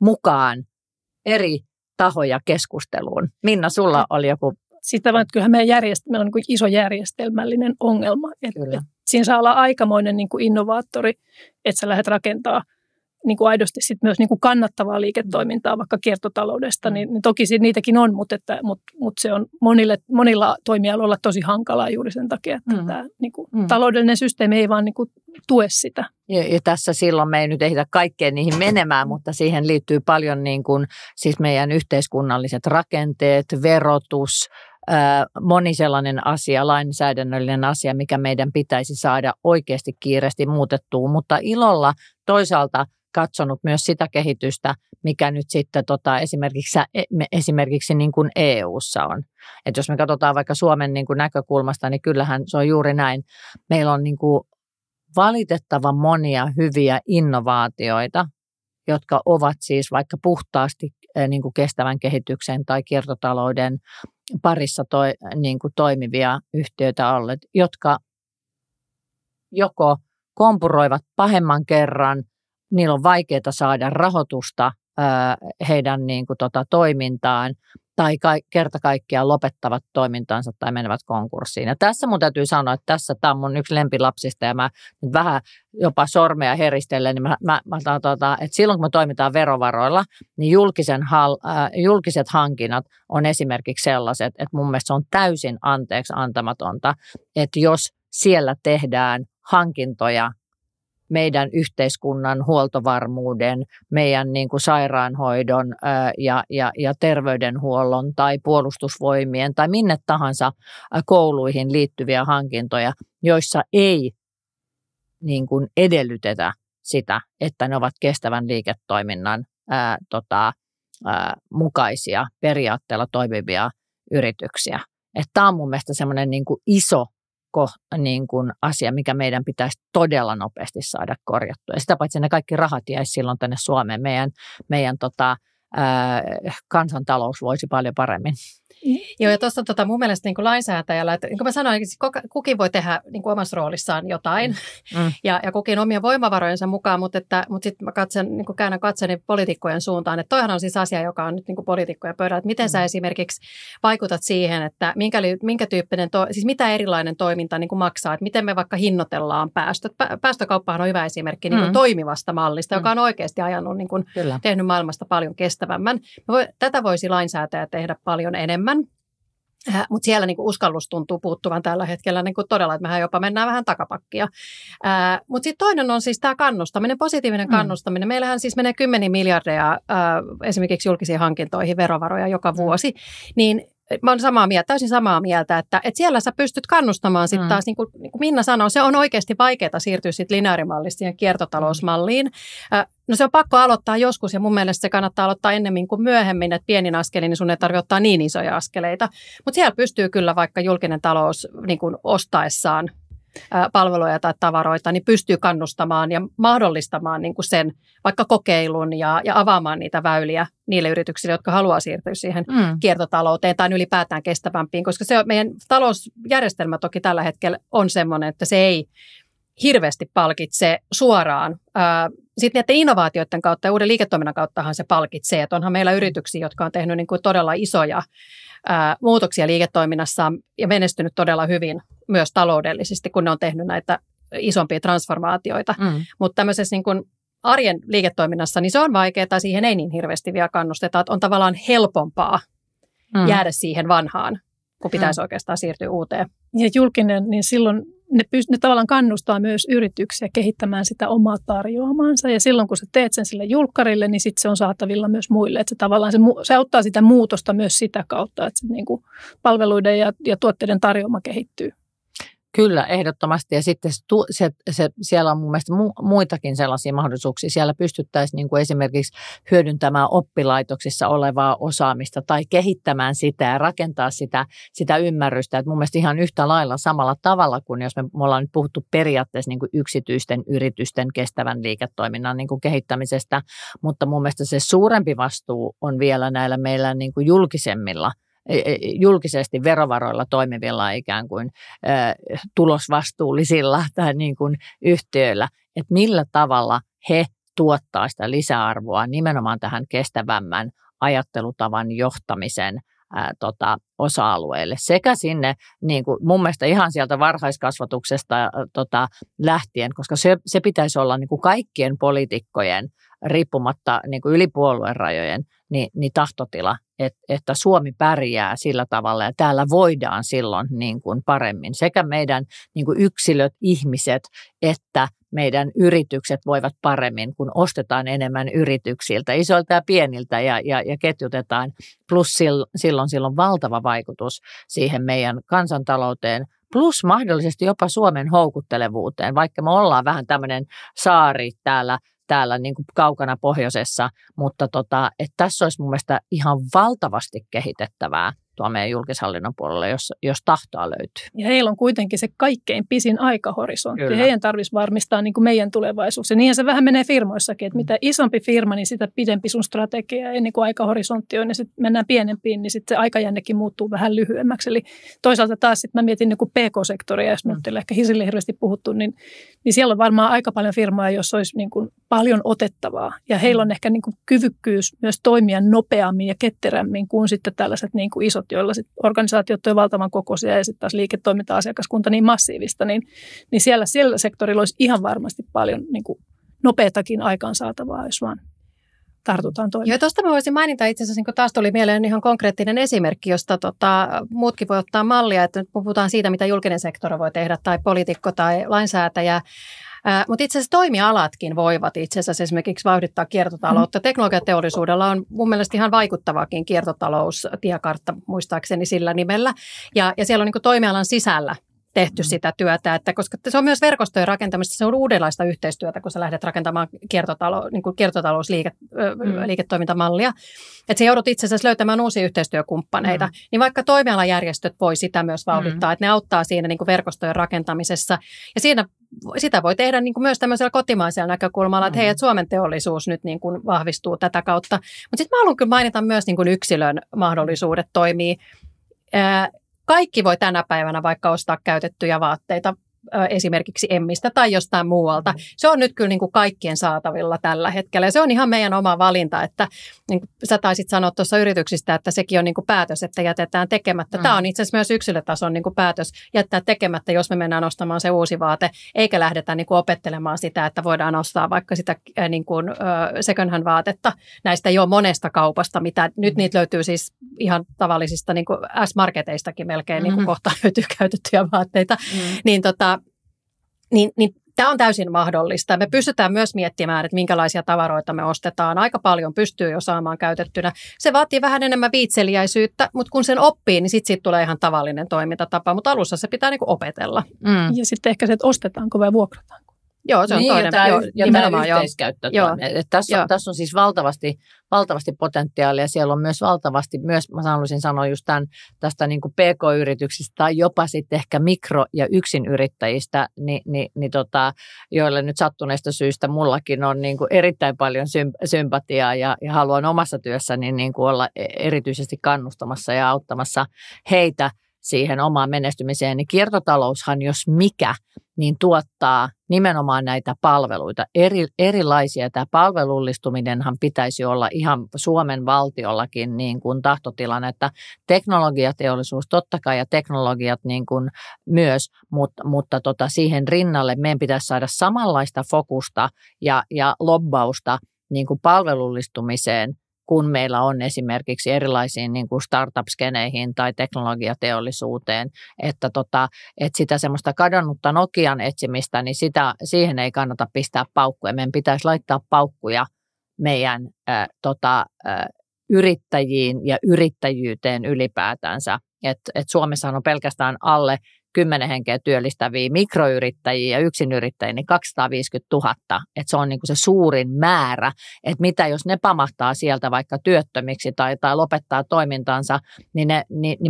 mukaan eri tahoja keskusteluun. Minna, sulla oli joku... Sitä vaan, että kyllähän meillä on niin kuin iso järjestelmällinen ongelma. Että siinä saa olla aikamoinen niin kuin innovaattori, että sä lähdet rakentaa niin kuin aidosti sit myös niin kuin kannattavaa liiketoimintaa vaikka kiertotaloudesta, niin toki niitäkin on, mutta se on monilla toimialoilla tosi hankalaa juuri sen takia, että tämä niin kuin taloudellinen systeemi ei vaan niin kuin tue sitä. Ja tässä silloin me ei nyt ehditä kaikkeen niihin menemään, mutta siihen liittyy paljon niin kuin, siis meidän yhteiskunnalliset rakenteet, verotus, moni sellainen asia, lainsäädännöllinen asia, mikä meidän pitäisi saada oikeasti kiireesti muutettua, mutta ilolla toisaalta katsonut myös sitä kehitystä, mikä nyt sitten esimerkiksi niin kuin EU:ssa on. Että jos me katsotaan vaikka Suomen niin kuin näkökulmasta, niin kyllähän se on juuri näin. Meillä on niin kuin valitettavan monia hyviä innovaatioita, jotka ovat siis vaikka puhtaasti niin kuin kestävän kehityksen tai kiertotalouden parissa niin kuin toimivia yhtiöitä olleet, jotka joko kompuroivat pahemman kerran, niillä on vaikeaa saada rahoitusta heidän niin kuin, toimintaan, tai kerta kaikkiaan lopettavat toimintansa tai menevät konkurssiin. Ja tässä mun täytyy sanoa, että tämä on mun yksi lempilapsista, ja mä nyt vähän jopa sormea heristellen, niin että silloin kun me toimitaan verovaroilla, niin julkiset hankinnat on esimerkiksi sellaiset, että mun mielestä se on täysin anteeksi antamatonta, että jos siellä tehdään hankintoja meidän yhteiskunnan huoltovarmuuden, meidän niin kuin sairaanhoidon ja terveydenhuollon tai puolustusvoimien tai minne tahansa kouluihin liittyviä hankintoja, joissa ei niin kuin edellytetä sitä, että ne ovat kestävän liiketoiminnan mukaisia periaatteella toimivia yrityksiä. Tämä on mun mielestä semmoinen niin kuin iso niin kuin asia, mikä meidän pitäisi todella nopeasti saada korjattua. Ja sitä paitsi ne kaikki rahat jäisi silloin tänne Suomeen. Meidän kansantalous voisi paljon paremmin. Joo, ja tuossa mun mielestä niin kuin lainsäätäjällä, että niin kuin mä sanoin, kukin voi tehdä niin kuin omassa roolissaan jotain ja kukin omien voimavarojensa mukaan, mutta sitten mä käännän katseeni poliitikkojen suuntaan, että toihan on siis asia, joka on nyt niin kuin poliitikkojen pöydällä, että miten sä esimerkiksi vaikutat siihen, että minkä tyyppinen, siis mitä erilainen toiminta niin kuin maksaa, että miten me vaikka hinnoitellaan päästöt. Päästökauppahan on hyvä esimerkki niin kuin toimivasta mallista, joka on oikeasti ajanut, niin kuin, tehnyt maailmasta paljon kestävämmän. Tätä voisi lainsäätäjä tehdä paljon enemmän. Mutta siellä niinku uskallus tuntuu puuttuvan tällä hetkellä niinku todella, että mehän jopa mennään vähän takapakkia. Mutta sitten toinen on siis tämä kannustaminen, positiivinen kannustaminen. Meillähän siis menee 10 miljardia esimerkiksi julkisiin hankintoihin verovaroja joka vuosi, niin mä olen täysin samaa mieltä, että siellä sä pystyt kannustamaan sitten taas, niin kuin Minna sanoi, se on oikeasti vaikeaa siirtyä sitten lineaarimallista siihen kiertotalousmalliin. No se on pakko aloittaa joskus ja mun mielestä se kannattaa aloittaa ennemmin kuin myöhemmin, että pienin askelin, niin sun ei tarvitse ottaa niin isoja askeleita. Mutta siellä pystyy kyllä vaikka julkinen talous niin kuin ostaessaan palveluja tai tavaroita, niin pystyy kannustamaan ja mahdollistamaan niin kuin sen vaikka kokeilun ja avaamaan niitä väyliä niille yrityksille, jotka haluaa siirtyä siihen kiertotalouteen tai ylipäätään kestävämpiin, koska se meidän talousjärjestelmä toki tällä hetkellä on semmoinen, että se ei hirveästi palkitse suoraan. Sitten näiden innovaatioiden kautta ja uuden liiketoiminnan kauttahan se palkitsee, että onhan meillä yrityksiä, jotka on tehnyt niin kuin todella isoja muutoksia liiketoiminnassaan ja menestynyt todella hyvin myös taloudellisesti, kun ne on tehnyt näitä isompia transformaatioita. Mutta tämmöisessä niin kuin arjen liiketoiminnassa, niin se on vaikeaa tai siihen ei niin hirveästi vielä kannusteta, että on tavallaan helpompaa jäädä siihen vanhaan, kun pitäisi oikeastaan siirtyä uuteen. Ja julkinen, niin silloin ne tavallaan kannustaa myös yrityksiä kehittämään sitä omaa tarjoamansa. Ja silloin, kun sä teet sen sille julkkarille, niin sitten se on saatavilla myös muille. Että se tavallaan se auttaa sitä muutosta myös sitä kautta, että se niin kuin palveluiden ja tuotteiden tarjoama kehittyy. Kyllä, ehdottomasti. Ja sitten siellä on mun mielestä muitakin sellaisia mahdollisuuksia. Siellä pystyttäisiin niin kuin esimerkiksi hyödyntämään oppilaitoksissa olevaa osaamista tai kehittämään sitä ja rakentaa sitä ymmärrystä. Että mun mielestä ihan yhtä lailla samalla tavalla kuin jos me ollaan nyt puhuttu periaatteessa niin kuin yksityisten yritysten kestävän liiketoiminnan niin kuin kehittämisestä, mutta mun mielestä se suurempi vastuu on vielä näillä meillä niin kuin julkisesti verovaroilla toimivilla ikään kuin tulosvastuullisilla tai niin kuin yhtiöillä, että millä tavalla he tuottaa sitä lisäarvoa nimenomaan tähän kestävämmän ajattelutavan johtamisen osa-alueille sekä sinne niin kuin mun mielestä ihan sieltä varhaiskasvatuksesta lähtien, koska se pitäisi olla niin kuin kaikkien poliitikkojen riippumatta niin kuin yli puoluerajojen niin tahtotila, että Suomi pärjää sillä tavalla ja täällä voidaan silloin niin kuin paremmin sekä meidän niin kuin yksilöt, ihmiset että meidän yritykset voivat paremmin, kun ostetaan enemmän yrityksiltä, isoilta ja pieniltä ja ketjutetaan. Plus silloin on valtava vaikutus siihen meidän kansantalouteen, plus mahdollisesti jopa Suomen houkuttelevuuteen, vaikka me ollaan vähän tämmöinen saari täällä niin kuin kaukana pohjoisessa, mutta että tässä olisi mun mielestä ihan valtavasti kehitettävää tuo meidän julkishallinnon puolella, jos tahtoa löytyy. Ja heillä on kuitenkin se kaikkein pisin aikahorisontti. Kyllä. Heidän tarvitsisi varmistaa niin kuin meidän tulevaisuus. Ja niinhän se vähän menee firmoissakin, että mitä isompi firma, niin sitä pidempi sun strategia. Ja niin kuin aikahorisontti on, ja sitten mennään pienempiin, niin sitten se aikajännekin muuttuu vähän lyhyemmäksi. Eli toisaalta taas sitten mä mietin niin kuin PK-sektoria, jos nyt ei ehkä sille hirveästi puhuttu, niin siellä on varmaan aika paljon firmaa, jos olisi niin kuin paljon otettavaa. Ja heillä on ehkä niin kuin kyvykkyys myös toimia nopeammin ja ketterämmin kuin sitten tällaiset niin kuin isot, joilla sit organisaatiot on valtavan kokoisia ja sitten taas liiketoiminta, asiakaskunta niin massiivista, niin siellä sektorilla olisi ihan varmasti paljon niin kuin nopeatakin aikaansaatavaa, jos vaan tartutaan toimeen. Joo, tuosta mä voisin mainita itse asiassa, niin taas tuli mieleen ihan konkreettinen esimerkki, josta muutkin voi ottaa mallia, että nyt puhutaan siitä, mitä julkinen sektori voi tehdä tai poliitikko tai lainsäätäjä. Mutta itse asiassa toimialatkin voivat itse asiassa esimerkiksi vauhdittaa kiertotaloutta. Teknologiateollisuudella on mun mielestä ihan vaikuttavakin kiertotaloustiekartta, muistaakseni sillä nimellä. Ja siellä on niin kuin toimialan sisällä tehty sitä työtä, että koska se on myös verkostojen rakentamista, se on uudenlaista yhteistyötä, kun sä lähdet rakentamaan kiertotalousliiketoimintamallia. Että se joudut itse asiassa löytämään uusia yhteistyökumppaneita. Niin vaikka toimialajärjestöt voi sitä myös vauhdittaa, että ne auttaa siinä niin kuin verkostojen rakentamisessa. Ja sitä voi tehdä niin kuin myös tämmöisellä kotimaisella näkökulmalla, että hei, että Suomen teollisuus nyt niin kuin vahvistuu tätä kautta. Mutta sitten mä haluan kyllä mainita myös niin kuin yksilön mahdollisuudet toimii. Kaikki voi tänä päivänä vaikka ostaa käytettyjä vaatteita esimerkiksi Emmistä tai jostain muualta. Se on nyt kyllä niin kuin kaikkien saatavilla tällä hetkellä. Ja se on ihan meidän oma valinta, että niin kuin sä taisit sanoa tuossa yrityksistä, että sekin on niin kuin päätös, että jätetään tekemättä. Tämä on itse asiassa myös yksilötason niin kuin päätös jättää tekemättä, jos me mennään ostamaan se uusi vaate, eikä lähdetä niin kuin opettelemaan sitä, että voidaan ostaa vaikka sitä niin kuin second hand vaatetta näistä jo monesta kaupasta, mitä nyt niitä löytyy siis ihan tavallisista niin kuin S-marketeistakin melkein niin kuin kohta löytyy käytettyjä vaatteita. Niin tämä on täysin mahdollista. Me pystytään myös miettimään, että minkälaisia tavaroita me ostetaan. Aika paljon pystyy jo saamaan käytettynä. Se vaatii vähän enemmän viitseliäisyyttä, mutta kun sen oppii, niin sitten siitä tulee ihan tavallinen toimintatapa. Mutta alussa se pitää niinku opetella. Ja sitten ehkä se, että ostetaanko vai vuokrataanko. Joo, se on niin, toinen. Ja tämä yhteiskäyttö. Tässä on siis valtavasti potentiaalia. Siellä on myös valtavasti, mä haluaisin sanoa just tästä niin kuin PK-yrityksistä tai jopa sitten ehkä mikro- ja yksinyrittäjistä, joille nyt sattuneista syistä mullakin on niin kuin erittäin paljon sympatiaa ja haluan omassa työssäni niin kuin olla erityisesti kannustamassa ja auttamassa heitä siihen omaan menestymiseen, niin kiertotaloushan, jos mikä, niin tuottaa nimenomaan näitä palveluita. Erilaisia. Tämä palvelullistuminenhan pitäisi olla ihan Suomen valtiollakin niin kuin tahtotilan, että teknologiateollisuus totta kai ja teknologiat niin kuin myös, mutta siihen rinnalle meidän pitäisi saada samanlaista fokusta ja lobbausta niin kuin palvelullistumiseen, kun meillä on esimerkiksi erilaisiin niin kuin startup-skeneihin tai teknologiateollisuuteen, että sitä semmoista kadonnutta Nokian etsimistä, niin siihen ei kannata pistää paukkuja. Meidän pitäisi laittaa paukkuja meidän yrittäjiin ja yrittäjyyteen ylipäätänsä. Et Suomessahan on pelkästään alle 10 henkeä työllistäviä mikroyrittäjiä ja yksinyrittäjiä, niin 250 000. Että se on niin kuin se suurin määrä, että mitä jos ne pamahtaa sieltä vaikka työttömiksi tai lopettaa toimintansa, niin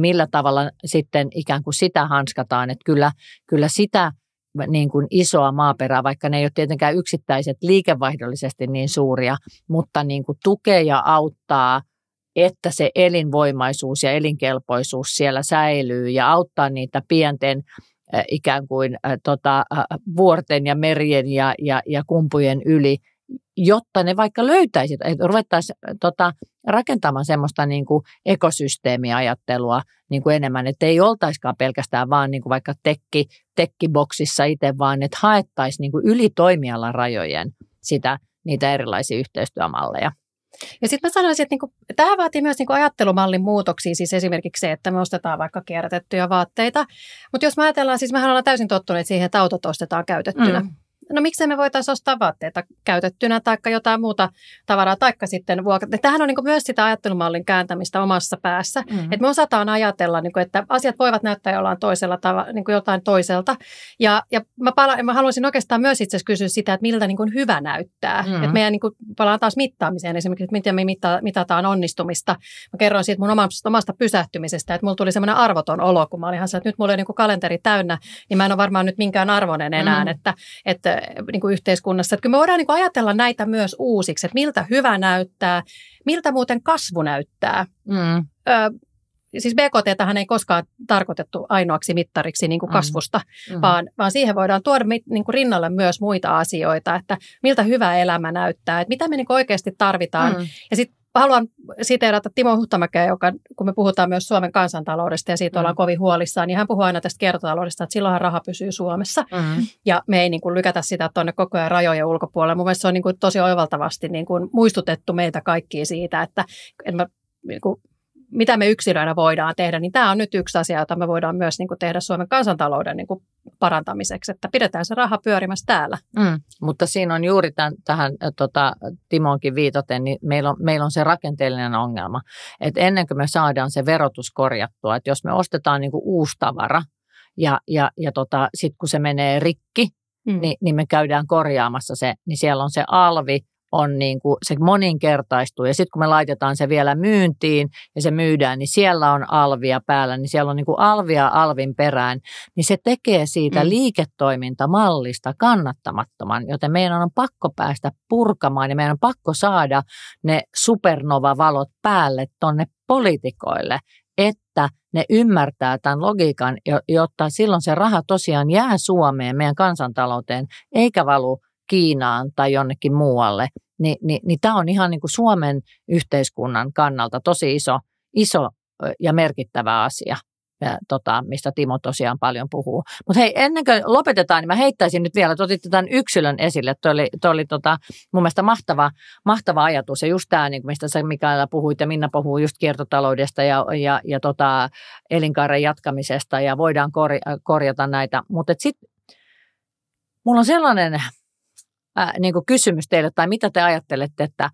millä tavalla sitten ikään kuin sitä hanskataan, että kyllä sitä niin kuin isoa maaperää, vaikka ne ei ole tietenkään yksittäiset liikevaihdollisesti niin suuria, mutta niin kuin tukee ja auttaa, että se elinvoimaisuus ja elinkelpoisuus siellä säilyy ja auttaa niitä pienten ikään kuin vuorten ja merien ja kumpujen yli, jotta ne vaikka löytäisivät, että ruvettaisiin rakentamaan semmoista niin kuin ekosysteemiajattelua niin kuin enemmän, että ei oltaisikaan pelkästään vaan niin kuin vaikka tekkiboksissa itse, vaan että haettaisiin niin kuin yli toimialan rajojen niitä erilaisia yhteistyömalleja. Ja sitten mä sanoisin, että tämä vaatii myös ajattelumallin muutoksia, siis esimerkiksi se, että me ostetaan vaikka kierrätettyjä vaatteita. Mutta jos me ajatellaan, siis mehän ollaan täysin tottuneet siihen, että autot ostetaan käytettynä. no miksei me voitaisiin ostaa vaatteita käytettynä tai jotain muuta tavaraa, taikka sitten vuokrata. Tämähän on niin kuin myös sitä ajattelumallin kääntämistä omassa päässä, että me osataan ajatella, niin kuin, että asiat voivat näyttää niin kuin jotain toiselta. Ja mä haluaisin oikeastaan myös itse asiassa kysyä sitä, että miltä niin kuin hyvä näyttää. Että meidän niin kuin, palaan taas mittaamiseen esimerkiksi, että miten me mitataan onnistumista. Mä kerroin siitä mun omasta pysähtymisestä, että mulla tuli semmoinen arvoton olo, kun mä olin ihan että nyt mulla on niin kuin kalenteri täynnä, niin mä en ole varmaan nyt minkään arvoinen enää, että niin kuin yhteiskunnassa. Että kyllä me voidaan niin kuin ajatella näitä myös uusiksi, että miltä hyvä näyttää, miltä muuten kasvu näyttää. Siis BKT:tähän ei koskaan tarkoitettu ainoaksi mittariksi niin kuin kasvusta, vaan siihen voidaan tuoda niin kuin rinnalle myös muita asioita, että miltä hyvä elämä näyttää, että mitä me niin kuin oikeasti tarvitaan. Ja sitten haluan siteerata Timo Huhtamäkeä, joka, kun me puhutaan myös Suomen kansantaloudesta ja siitä ollaan kovin huolissaan, niin hän puhuu aina tästä kiertotaloudesta, että silloinhan raha pysyy Suomessa. Ja me ei niin kuin lykätä sitä tuonne koko ajan rajojen ulkopuolelle. Mun mielestä se on niin kuin tosi oivaltavasti niin kuin muistutettu meitä kaikkia siitä, että niin kuin, mitä me yksilöinä voidaan tehdä, niin tämä on nyt yksi asia, jota me voidaan myös niin kuin tehdä Suomen kansantalouden niin kuin parantamiseksi, että pidetään se raha pyörimässä täällä. Mutta siinä on juuri tähän Timonkin viitoten, niin meillä on se rakenteellinen ongelma, että ennen kuin me saadaan se verotus korjattua, että jos me ostetaan niin kuin uusi tavara ja sitten kun se menee rikki, niin me käydään korjaamassa se, niin siellä on se alvi, on niin kuin, se moninkertaistuu ja sitten kun me laitetaan se vielä myyntiin ja se myydään, niin siellä on alvia päällä, niin siellä on niin kuin alvia alvin perään, niin se tekee siitä liiketoimintamallista kannattamattoman, joten meidän on pakko päästä purkamaan ja meidän on pakko saada ne supernova-valot päälle tonne poliitikoille, että ne ymmärtää tämän logiikan, jotta silloin se raha tosiaan jää Suomeen, meidän kansantalouteen, eikä valu Kiinaan tai jonnekin muualle, niin tämä on ihan niin kuin Suomen yhteiskunnan kannalta tosi iso ja merkittävä asia, mistä Timo tosiaan paljon puhuu. Mutta hei, ennen kuin lopetetaan, niin mä heittäisin nyt vielä, että otitte tämän yksilön esille. Tuo oli mun mielestä mahtava ajatus. Ja just tämä, niin mistä sä Mikaela puhuit ja Minna puhuu just kiertotaloudesta ja elinkaaren jatkamisesta ja voidaan korjata näitä. Mutta sitten mulla on sellainen niin kuin kysymys teille, tai mitä te ajattelette, että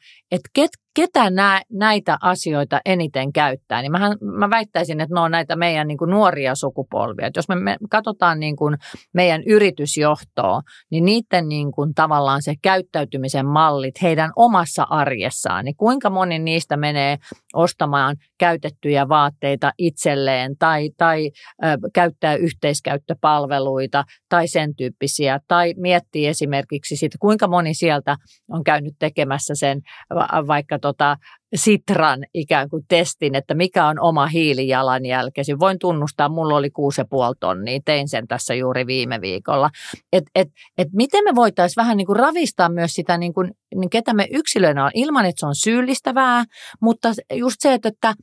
ketä näitä asioita eniten käyttää, niin mä väittäisin, että ne on näitä meidän niin kuin nuoria sukupolvia. Että jos me katsotaan niin kuin meidän yritysjohtoa, niin niiden niin kuin tavallaan se käyttäytymisen mallit heidän omassa arjessaan, niin kuinka moni niistä menee ostamaan käytettyjä vaatteita itselleen tai käyttää yhteiskäyttöpalveluita tai sen tyyppisiä, tai miettii esimerkiksi siitä, kuinka moni sieltä on käynyt tekemässä sen vaikka Sitran ikään kuin testin, että mikä on oma hiilijalanjälkesi. Voin tunnustaa, mulla oli 6,5 tonnia, tein sen tässä juuri viime viikolla. Et miten me voitaisiin vähän niin kuin ravistaa myös sitä, niin ketä me yksilöinä on, ilman että se on syyllistävää, mutta just se, että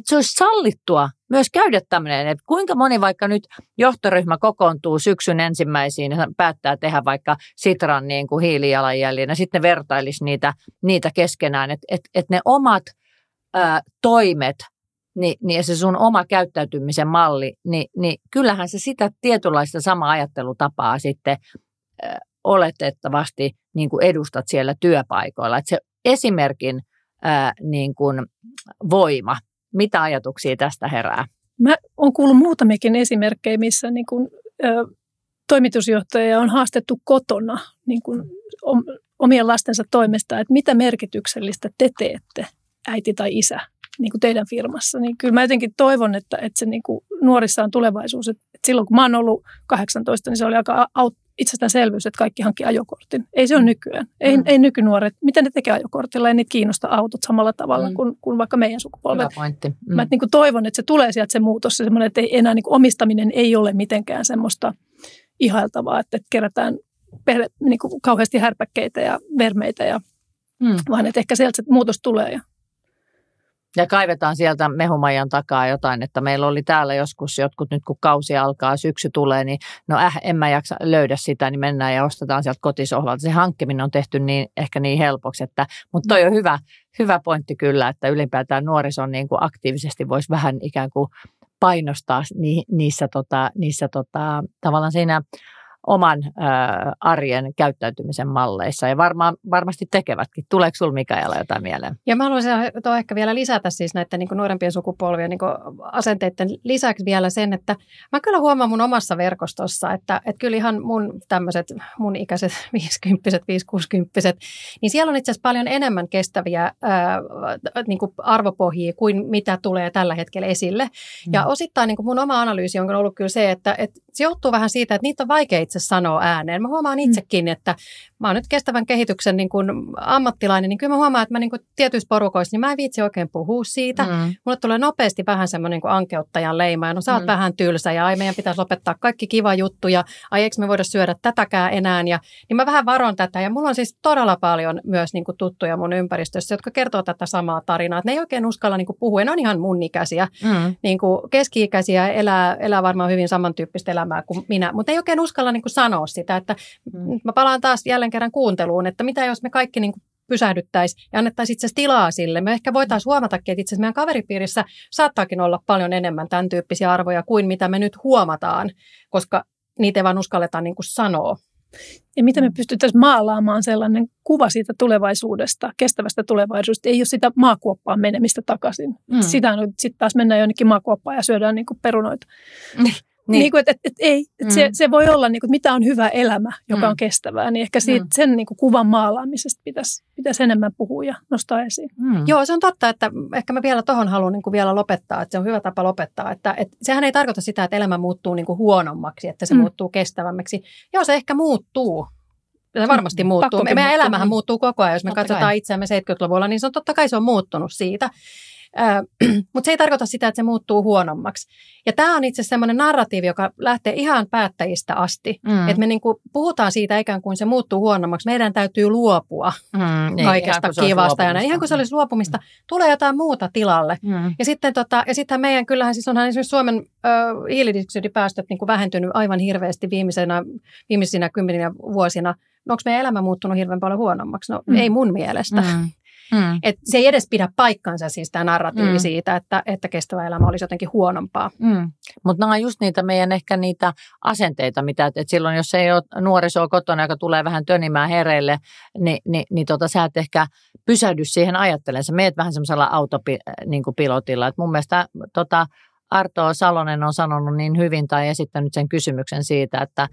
se olisi sallittua myös käydä tämmöinen, että kuinka moni vaikka nyt johtoryhmä kokoontuu syksyn ensimmäisiin ja päättää tehdä vaikka Sitran niin kuin hiilijalanjäljen ja sitten ne vertailisi niitä keskenään, että ne omat toimet niin se sun oma käyttäytymisen malli, niin kyllähän se sitä tietynlaista samaa ajattelutapaa sitten oletettavasti niin kuin edustat siellä työpaikoilla, että se esimerkin niin kuin voima. Mitä ajatuksia tästä herää? Mä oon kuullut muutamiakin esimerkkejä, missä niin kun, toimitusjohtaja on haastettu kotona niin kun, omien lastensa toimesta, että mitä merkityksellistä te teette, äiti tai isä, niin kuin teidän firmassa. Niin kyllä mä jotenkin toivon, että se niin kuin nuorissa on tulevaisuus. Että silloin kun mä oon ollut 18, niin se oli aika itsestäänselvyys, että kaikki hankki ajokortin. Ei se ole nykyään. Ei nykynuoret. Mitä ne tekee ajokortilla? Ei niitä kiinnosta autot samalla tavalla kuin vaikka meidän sukupolvet. Hyvä pointti. Mä niin kuin toivon, että se tulee sieltä se muutos. Semmoinen, että ei enää niin kuin omistaminen ei ole mitenkään semmoista ihailtavaa, että kerätään niin kuin kauheasti härpäkkeitä ja vermeitä, vaan että ehkä sieltä se muutos tulee. Ja kaivetaan sieltä mehumajan takaa jotain, että meillä oli täällä joskus jotkut, nyt kun kausi alkaa, syksy tulee, niin en mä jaksa löydä sitä, niin mennään ja ostetaan sieltä kotisohvalta. Se hankkiminen on tehty ehkä niin helpoksi, mutta toi on hyvä pointti kyllä, että ylipäätään nuorison niin kuin aktiivisesti voisi vähän ikään kuin painostaa niissä tavallaan siinä oman arjen käyttäytymisen malleissa ja varmasti tekevätkin. Tuleeko sinulla Mikaela jotain mieleen? Ja mä haluaisin ehkä vielä lisätä siis näiden niin kuin nuorempien sukupolvien niin kuin asenteiden lisäksi vielä sen, että mä kyllä huomaan mun omassa verkostossa, että kyllä ihan mun ikäiset 50-vuotiaat, 5-60-vuotiaat, niin siellä on itse asiassa paljon enemmän kestäviä niin kuin arvopohjia kuin mitä tulee tällä hetkellä esille. Ja osittain niin kuin mun oma analyysi on ollut kyllä se, että se johtuu vähän siitä, että niitä on vaikea itse sanoa ääneen. Mä huomaan itsekin, että mä oon nyt kestävän kehityksen niin kuin ammattilainen, niin kyllä mä huomaan, että mä niin kuin tietyissä porukoissa, niin mä en viitsi oikein puhua siitä. Mulle tulee nopeasti vähän semmoinen niin kuin ankeuttajan leima, ja no sä oot vähän tylsä, ja ai meidän pitäisi lopettaa kaikki kiva juttu, ja ai eikö me voida syödä tätäkään enää, ja niin mä vähän varon tätä, ja mulla on siis todella paljon myös niin kuin tuttuja mun ympäristössä, jotka kertoo tätä samaa tarinaa, että ne ei oikein uskalla niin kuin puhua, ja ne on ihan mun ikäisiä, niin kuin keski-ikäisiä, elää varmaan hyvin samantyyppistä elämää kuin minä, mutta ei oikein uskalla niin kuin sanoa sitä, että mä palaan taas jälleen kerran kuunteluun, että mitä jos me kaikki niin kuin pysähdyttäisiin ja annettaisiin itse asiassa tilaa sille. Me ehkä voitaisiin huomatakin, että itse asiassa meidän kaveripiirissä saattaakin olla paljon enemmän tämän tyyppisiä arvoja kuin mitä me nyt huomataan, koska niitä ei vaan uskalleta niin kuin sanoa. Ja miten me pystyttäisiin maalaamaan sellainen kuva siitä tulevaisuudesta, kestävästä tulevaisuudesta, ei ole sitä maakuoppaan menemistä takaisin. Sitä sitten taas mennään jonnekin maakuoppaan ja syödään niin kuin perunoita. Niin kuin, se voi olla, niin kuin, mitä on hyvä elämä, joka on kestävää, niin ehkä sen niin kuin, kuvan maalaamisesta pitäisi enemmän puhua ja nostaa esiin. Joo, se on totta, että ehkä mä vielä tuohon haluan niin kuin vielä lopettaa, että se on hyvä tapa lopettaa, että sehän ei tarkoita sitä, että elämä muuttuu niin kuin huonommaksi, että se muuttuu kestävämmäksi. Joo, se ehkä muuttuu. Se varmasti muuttuu. Meidän elämähän muuttuu koko ajan, jos me katsotaan itseämme 70-luvulla, niin se on totta kai se on muuttunut siitä. Mutta se ei tarkoita sitä, että se muuttuu huonommaksi. Ja tämä on itse asiassa semmoinen narratiivi, joka lähtee ihan päättäjistä asti. Että me niinku puhutaan siitä ikään kuin se muuttuu huonommaksi. Meidän täytyy luopua kaikesta kivasta. Ja ihan kuin se olisi luopumista, tulee jotain muuta tilalle. Ja sitten meidän kyllähän siis onhan esimerkiksi Suomen hiilidioksidipäästöt niinku vähentynyt aivan hirveästi viimeisinä 10 vuosina. No, onko meidän elämä muuttunut hirveän paljon huonommaksi? No ei mun mielestä. Et se ei edes pidä paikkansa siis tämä narratiivi siitä, että kestävä elämä olisi jotenkin huonompaa. Mutta nämä on just niitä meidän ehkä niitä asenteita, mitä että silloin jos ei ole nuorisoa kotona, joka tulee vähän tönimään hereille, niin sä et ehkä pysähdy siihen ajattelemaan. Sä meet vähän semmoisella autopilotilla. Et mun mielestä Arto Salonen on sanonut niin hyvin tai esittänyt sen kysymyksen siitä, että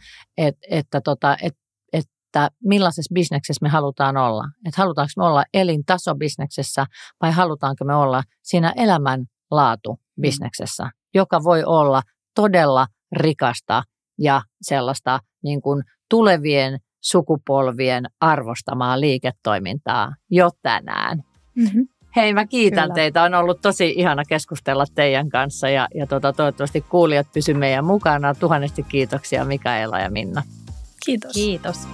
millaisessa bisneksessä me halutaan olla. Että halutaanko me olla elintasobisneksessä vai halutaanko me olla siinä elämänlaatubisneksessä, joka voi olla todella rikasta ja sellaista niin kuin tulevien sukupolvien arvostamaa liiketoimintaa jo tänään. Hei, mä kiitän teitä. On ollut tosi ihana keskustella teidän kanssa ja toivottavasti kuulijat pysy meidän mukana. Tuhannesti kiitoksia Mikaela ja Minna. Kiitos. Kiitos.